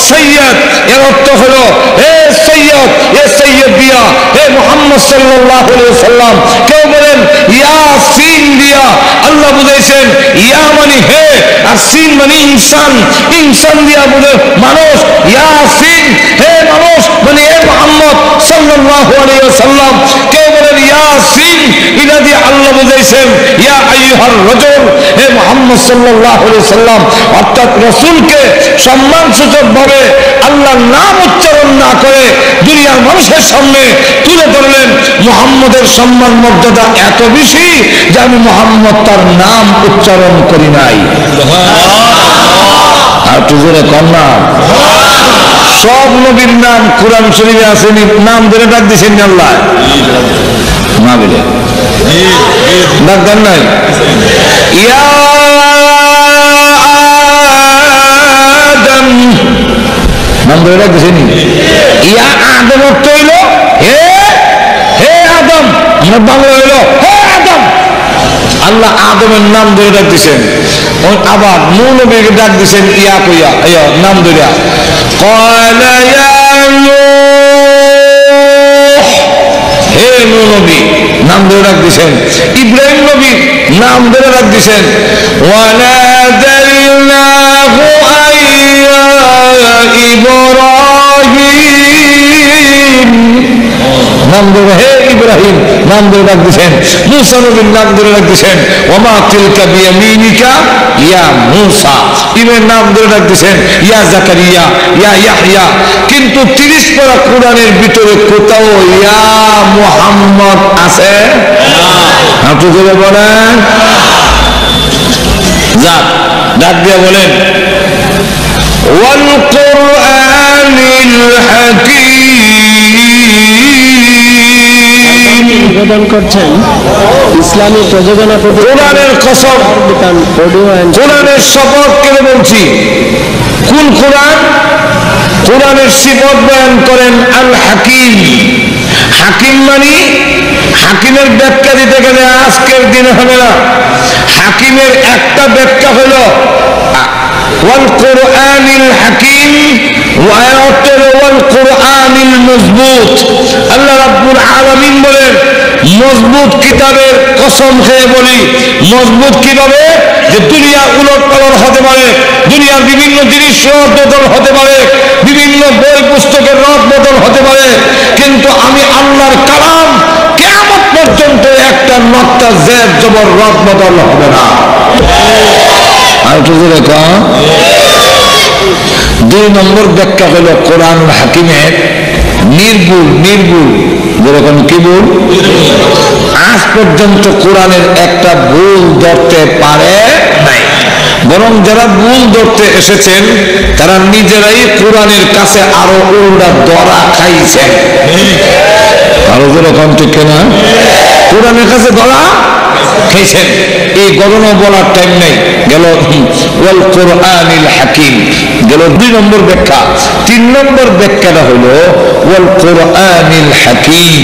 সৈয়দ, এর অর্থ হলো হে সৈয়দ, হে সৈয়দ দিয়া হে মুহাম্মদ সাল্লাল্লাহু আলাইহি ওয়াসাল্লাম। কেউ বলেন ইয়াসিন দিয়া আল্লাহ বুঝাইছেন ইয়া মানে হে, আর সিন মানে ইনসান, ইনসান দিয়া বুঝে মানুষ। ইয়াসিন হে মানুষ মানে হে মুহাম্মদ সাল্লাল্লাহু আলাইহি ওয়াসাল্লাম। কেউ বলেন ইয়াসিন ইলা দিয়ে আল্লাহ বুঝাইছেন ইয়া আইয়ুহার রাজুল, হে মুহাম্মদ সাল্লাল্লাহু আলাইহি ওয়াসাল্লাম। অর্থাৎ রাসূলকে সম্মানসূচক ভাবে আল্লাহর নাম উচ্চারণ না করে দুনিয়ার মানুষের সামনে তুলে ধরলেন। মুহাম্মদের সম্মান মর্যাদা এত বেশি যে আমি মুহাম্মদ তার নাম উচ্চারণ করি নাই। আর তুজুরে কন্যা সব নবীর নাম কুরআন শরীফে আছে, নাম ধরে ডাক দিয়েছেন আল্লাহ না বলে ডাক দেন নাই। ইয়া আদম নাম ধরে ডাক দিয়েছেন। ইয়া আদম অর্থ হইল হে, হে আদম, আমার বাংলা হইল হে আদম। আল্লাহ আদমের নাম ধরে ডাক দিয়েছেন। আবার নূহ নবীকে ডাক দিয়েছেন ইয়া কইয়া, ইয়া নাম ধরে ক্বালা ইয়া নূহ, হে নূহ নবী নাম ধরে ডাক দিয়েছেন। ইব্রাহিম নবী নাম ধরে ডাক দিয়েছেন ওয়ানাদাইনাহু আইয়া ইব্রাহিম, নাম ধরে হে ইব্রাহিম নাম ধরে ডাক দিয়েছেন। মূসা নবীর নাম ধরে ডাক দিয়েছেন ওমা তিলকা বিয়ামিনিকা ইয়া মূসা। ইমের নাম ধরে ডাক দিয়েছেন ইয়া জাকারিয়া, ইয়া ইয়াহইয়া। কিন্তু 30 পারা কোরআনের ভিতরে কোথাও ইয়া মুহাম্মদ আছে? আপনি ধরে বলেন যাক, ডাক দিয়ে বলেন ওয়াল কুরআনিল হাকীম। নিবেদন করছেন ইসলামী প্রযোজনা কোরআনের কসম, কোরআনের শপথ করে বলছি। কোন কোরআন? কোরআনের সিফত বয়ান করেন আল হাকিম। হাকিম মানে, হাকিমের ব্যাখ্যা দিতে গেলে আজকের দিনে হবে না। হাকিমের একটা ব্যাখ্যা হলো ওয়াল কুরআনিল হাকিম, ওয়া ওয়াল কুরআনিল মজবুত। আল্লাহ রাব্বুল আলামিন বলেন মজবুত কিতাবের কসম খেয়ে বলি। মজবুত কিভাবে? যে দুনিয়া উলট পালট হতে পারে, দুনিয়ার বিভিন্ন জিনিস রদ বদল হতে পারে, বিভিন্ন বই পুস্তকের রদ বদল হতে পারে, কিন্তু আমি আল্লাহর কালাম কিয়ামত পর্যন্ত একটা নক্তা জের জবর রদ বদল হবে না। আর কি লেখা? 2 নম্বর ব্যাখ্যা হলো কোরআনুল হাকিমের নির্ভুল, নির্ভুল যেরকম কি ভুল, আজ পর্যন্ত কোরআনের একটা ভুল ধরতে পারে নাই। বরং যারা ভুল ধরতে এসেছেন তারা নিজেরাই কোরআনের কাছে আরো উল্টা ধরা খাইছেন। আরো যেরকম ঠিক না, কোরআনের কাছে ধরা খেয়েছেন। এই গণনা বলার টাইম নেই। গেল ওয়াল কুরআনিল হাকিম, গেল 2 নম্বর ব্যাখ্যা। 3 নম্বর ব্যাখ্যাটা হলো ওয়াল কুরআনিল হাকিম,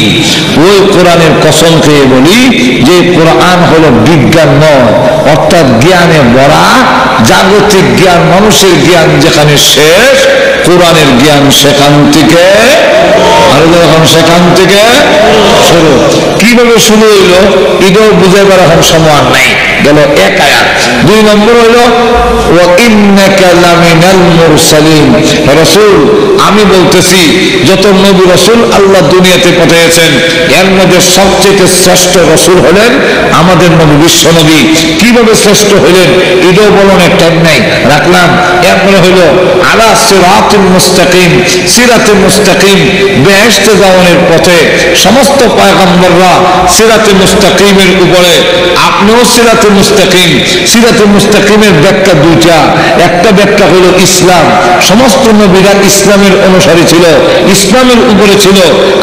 ওই কোরআনের কসম খেয়ে বলি যে কোরআন হলো বিজ্ঞান নয়, অর্থাৎ জ্ঞানে ভরা জাগতিক জ্ঞান, মানুষের জ্ঞান যেখানে শেষ, কোরআনের জ্ঞান সেখান থেকে আরো যখন সেখান থেকে শুরু। কিভাবে শুরু হইল এটাও বুঝাইবার এখন সময় নাই। গেল 1 আয়াত। 2 নম্বর হইল ওয়া ইন্নাকা লামিনাল মুরসালিন। রাসূল, আমি বলতেছি যত নবী রাসূল আল্লাহ দুনিয়াতে পাঠিয়েছেন এর মধ্যে সবচেয়ে শ্রেষ্ঠ রাসূল হলেন আমাদের নবী, বিশ্ব নবী। কিভাবে শ্রেষ্ঠ হইলেন এটাও বলার টাইম নাই, রাখলাম। এরপরে হইল আলা সিরাতুল মুস্তাকিম, সিরাতুল মুস্তাকিম, বেহেশতে যাওয়ার পথে সমস্ত পয়গম্বররা সিরাতে মুস্তাকিমের উপরে। আপনিও সিরাতে মুস্তাকিম। সিরাতে মুস্তাকিমের ব্যাখ্যা দুইটা। একটা ব্যাখ্যা হলো ইসলাম, সমস্ত নবীরা ইসলামের অনুসারী ছিল, ইসলামের উপরে ছিল।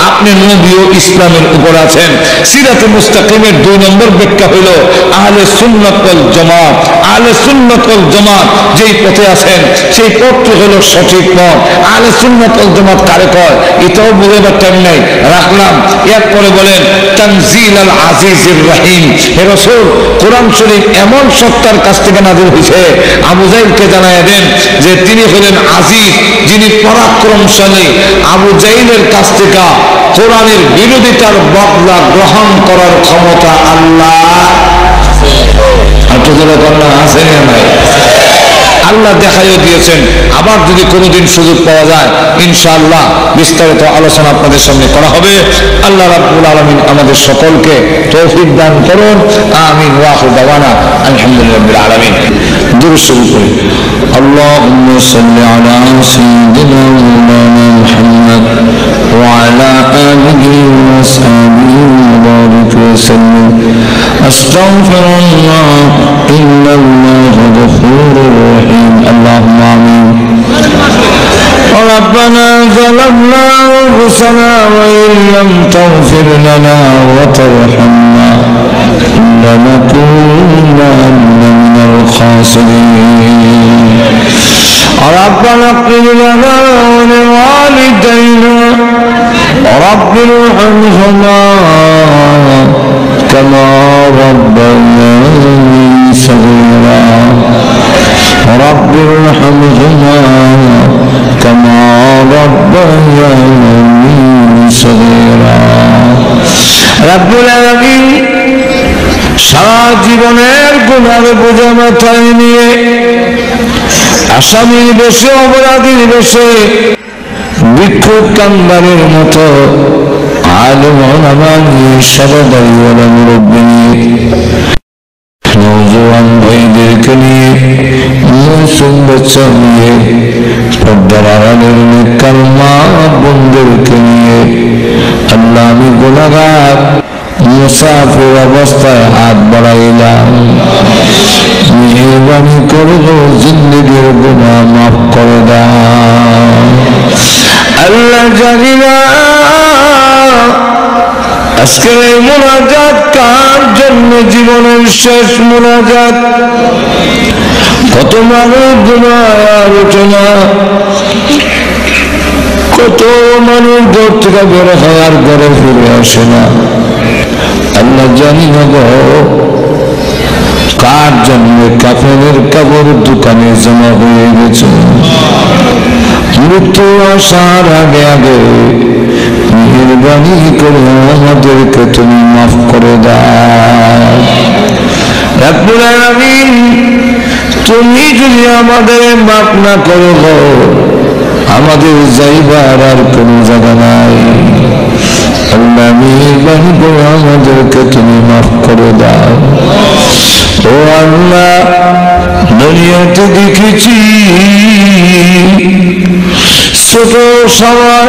আপনি নবীও ইসলামের উপর আছেন। সিরাতে মুস্তাকিমের 2 নম্বর ব্যাখ্যা হলো আহলে সুন্নাত ওয়াল জামাত। আহলে সুন্নাত ওয়াল জামাত যেই পথে আছেন সেই পথটি হলো সঠিক পথ। আহলে সুন্নাত ওয়াল জামাত কারে কয় এটাও বোঝাবার টাইম নাই, রাখলাম। এরপরে বলেন তানজিল আল আজিজির রহিম। হে রাসূল, কোরআন শরীফ এমন সত্তার কাছ থেকে নাযিল হয়েছে, আবু জাইলকে জানায় দেন যে তিনি হলেন আজিজ, যিনি পরাক্রমশালী। আবু জাইলের কাছ থেকে কোরআনের বিরোধিতার বদলা গ্রহণ করার ক্ষমতা আল্লাহ আছে না নাই? আল্লাহ দেখাইও দিয়েছেন। আবার যদি কোনোদিন সুযোগ পাওয়া যায় ইনশাআল্লাহ বিস্তারিত আলোচনা আপনাদের সামনে করা হবে। আল্লাহ রাব্বুল আলামিন আমাদের সকলকে তৌফিক দান করুন। আমিন। ওয়া আখিরু দাওয়ানা আলহামদুলিল্লাহি রাব্বিল আলামিন। দুরূদ শরীফ পড়ি। আল্লাহুম্মা সাল্লি আলা সাইয়্যিদিনা মাওলানা মুহাম্মদ ওয়া আলা আলিহি ওয়া সাহবিহি ওয়া বারিক ওয়া সাল্লিম। আস্তাগফিরুল্লাহ ইন্নাল্লাহা গফুরুর রহিম। اللهم آمين. ربنا ظلمنا أنفسنا وإن لم تغفر لنا وترحمنا لنكونن من الخاسرين. ربنا اغفر لنا ولوالدينا رب ارحمهما كما ربياني صغيرا. رب ارحمهما كما ربياني صغيرا. রব্বুল আলামিন সারা জীবনের গুনাহ বোঝা মাথায় নিয়ে আসামির বেশে অপরাধীর বেশে বিক্ষোভ কান্দারের মতো আলেম ওলামা নিয়ে সরদারি ওলা মুরব্বী নওজোয়ান ভাইদেরকে নিয়ে মাসুম বাচ্চা নিয়ে পর্দার আড়ালের নেককার মা বোনদেরকে নিয়ে আল্লাহ আমি গুনাহগার মুসাফির অবস্থায় হাত বাড়াইলাম, মেহেরবানি করবো জিন্দেগির গুনাহ মাফ করে দাও। আল্লাহ জানি না আজকের এই মুনাজাত কার জন্য জীবনের শেষ মুনাজাত। কত মানুষ গুনাহ আলোচনা, কত মানুষ ঘর থেকে বের হয় আর ঘরে ফিরে আসে না। আল্লাহ জানি না গো কার জন্য কাফনের কাপড় দোকানে জমা হয়ে গেছে। মৃত্যু আসার আগে আগে মেহেরবানি করে আমাদেরকে তুমি মাফ করে দাও। রব্বুল আলামিন তুমি যদি আমাদের মাফ না করো আমাদের যাইবার আর কোন জায়গা নাই। আল্লাহ মেহেরবানি করে আমাদেরকে তুমি মাফ করে দাও। ও আল্লাহ দুনিয়াতে দেখেছি ছোট সময়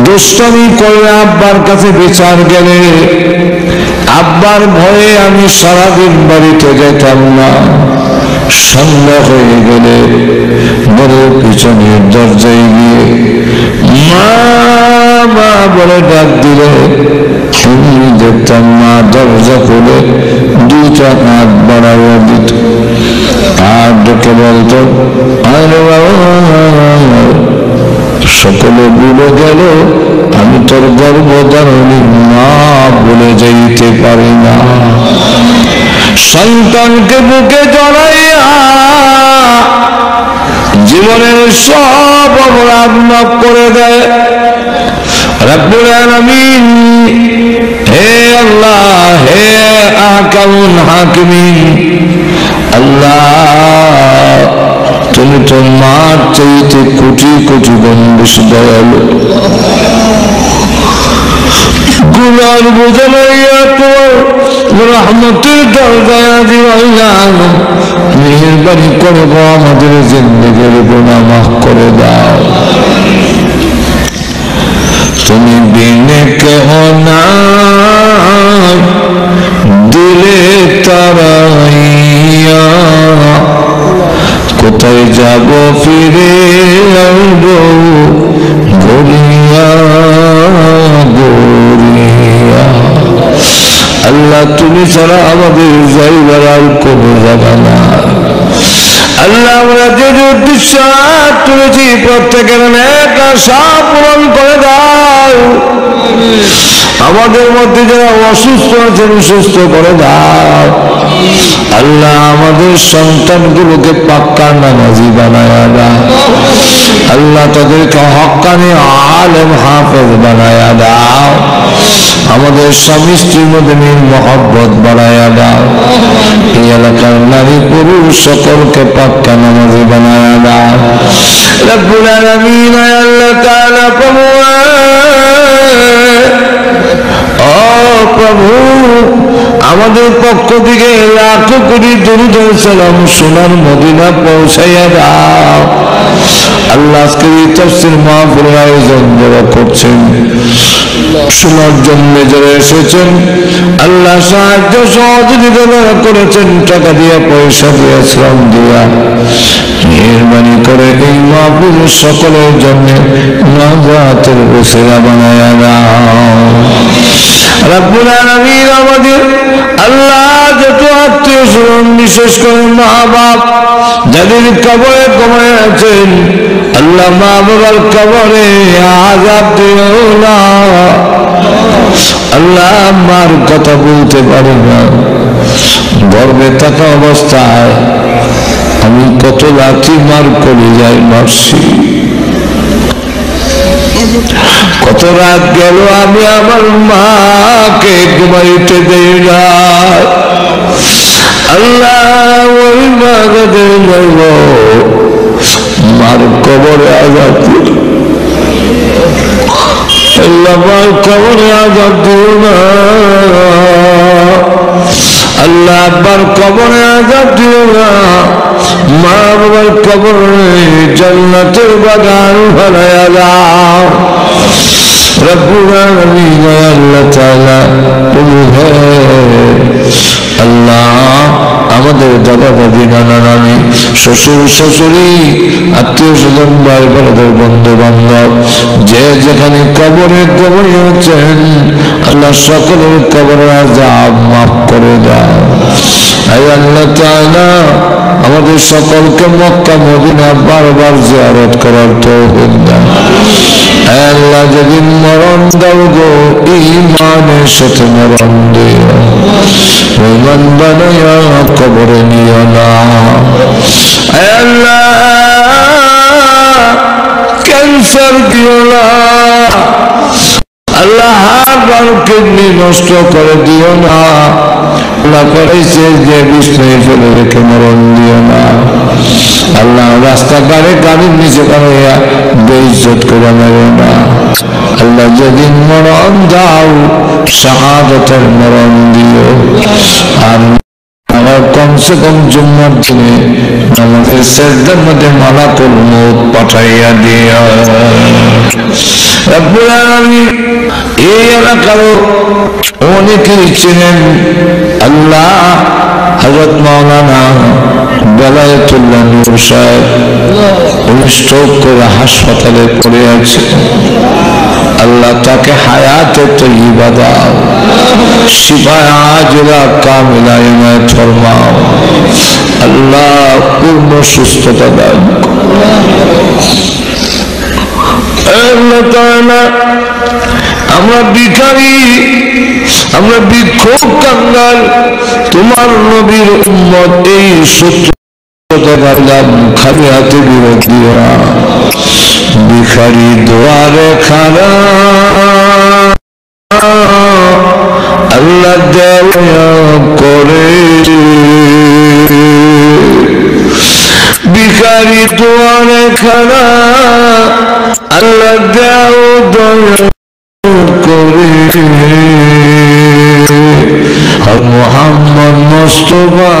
দুষ্টামি করে আব্বার কাছে বিচার গেলে আব্বার ভয়ে আমি সারাদিন বাড়িতে যেতাম না। সন্ধ্যা হয়ে গেলে ঘরের পিছনের দরজায় গিয়ে মা মা বলে ডাক দিলে আমি দেখতাম মা দরজা খুলে 2টা হাত বাড়াইয়া দিত আর ডেকে বলতো আরে বাবা সকলে ভুলে গেল আমি তোর গর্ভধারণী মা বলে যাইতে পারি না। সন্তানকে বুকে জড়াইয়া জীবনের সব অপরাধ মাফ করে দেয় রব্বুল আলামিন। হে আল্লাহ, হে আহকামুল হাকিমিন, আল্লাহ তুমি তো মার চাইতে কোটি কোটি গুণ বেশি দয়ালু। গুনার বোঝা লইয়া তোমার রহমতের দরজায় আজি হইলাম, মেহেরবানি করে আমাদের জিন্দেগির গুনাহ মাফ করে দাও। তুমি বিনে কেহ নাই দিলে তারাইয়া, কোথায় যাব ফিরে আসব গড়িয়া গড়িয়া। আল্লাহ তুমি ছাড়া আমাদের যাইবার আর কোনো জায়গা না। আল্লাহ আমরা যে উদ্দেশ্য তুলেছি প্রত্যেকের নেক আশা পূরণ করে দাও। আমাদের মধ্যে যারা অসুস্থ আছেন সুস্থ করে দাও। আল্লাহ আমাদের সন্তানগুলোকে পাক্কা নামাজি বানায়া দাও। আল্লাহ তাদেরকে হক্কানি আলেম হাফেজ বানায়া দাও। আমাদের স্বামী স্ত্রীর মধ্যে মিল মহব্বত বাড়ায়া দাও। এই এলাকার নারী পুরুষ সকলকে পাক্কা নামাজি বানায়া দাও। রব্বুল আলামিন আল্লাহ তাআলা প্রভু, ও প্রভু আমাদের পক্ষ থেকে লাখো কোটি দরুদ ও সালাম সোনার মদিনা পৌঁছাইয়া দাও। আল্লাহ আজকে এই তাফসীর মাহফিলের আয়োজন যারা করছেন, শোনার জন্য যারা এসেছেন, আল্লাহ সাহায্য সহযোগিতা করেছেন, টাকা দিয়া পয়সা দিয়া শ্রম দিয়া, মেহেরবানি করে এই মাহফিলের সকলের জন্য নাজাতের ওসিলা বানায়া দাও। রব্বুল আলামিন আমাদের আল্লাহ যত আত্মীয় স্বজন বিশেষ করে মা বাপ যাদের কবরে কবরে আছেন, আল্লাহ মা বাবার কবরে আযাব দিও না। আল্লাহ মার কথা বলতে পারি না, গর্ভে থাকা অবস্থায় আমি কত লাঠি মার করে যাই মারছি, কত রাত গেল আমি আমার মাকে ঘুমাইতে দেই না। আল্লাহ ওই মাকে দেই যাইব, মার কবরে আযাব দিও। আল্লাহ মার কবরে আযাব দিও না। আল্লাহ আব্বার কবরে আযাব দিও না। মা বাবার কবরে জান্নাতের বাগান বানায়া দাও। রব্বুল আলামিন আল্লাহ তাআলা তুমি হে আল্লাহ আমাদের দাদা দাদি নানা নানি শ্বশুর শাশুড়ি আত্মীয় স্বজন ভাই বোনদের বন্ধু বান্ধব যে যেখানে কবরে কবরে আছেন, আল্লাহ সকলের কবরের আযাব মাফ করে দাও। আয় আল্লাহ তাআলা আমাদের সকলকে মক্কা মদিনা বারবার জিয়ারত করার তৌফিক দাও। আয় আল্লাহ যেদিন মরণ দাও গো ঈমানের সাথে মরণ দিও, ঈমান বানায়া কবরে নিও না। আয় আল্লাহ ক্যান্সার দিও না। আল্লাহ হাড় কিডনি নষ্ট করে দিও না। আল্লাহ করেছে যে বিষ্ণু ফেলে রেখে মরণ দিও না। আল্লাহ রাস্তাঘাটে গাড়ির নিচে কারণে বেইজ্জত করে মেরো না। আল্লাহ যেদিন মরণ দাও শাহাদাতের মরণ দিও। আর আমার কমসে কম জুম্মার দিনে আমাদের সেজদার মধ্যে মালাকুল মউত পাঠাইয়া দিও। রব্বুল আলামিন এই এলাকার অনেকেই ছিলেন আল্লাহ হযরত মাওলানা বেলায়েতুল্লাহ নূর সাহেব, উনি স্ট্রোক করে হাসপাতালে পড়ে আছে। আল্লাহ তাকে হায়াতে তয়্যিবা দাও, শিফায়ে আজিলা কামিলা ইনায়াত ফরমাও। আল্লাহ পূর্ণ সুস্থতা দান করো। আল্লাহ তাআলা আমরা ভিখারি, আমরা ভিক্ষুক কাঙ্গাল, তোমার নবীর উম্মত এই সত্যতা পারলাম খালি হাতে বিরোধ দিও না। ভিখারি দুয়ারে খাড়া আল্লাহ দয়া করে, ভিখারি দুয়ারে খাড়া আল্লাহ দাও দয়া করে। মুহাম্মদ মুস্তাফা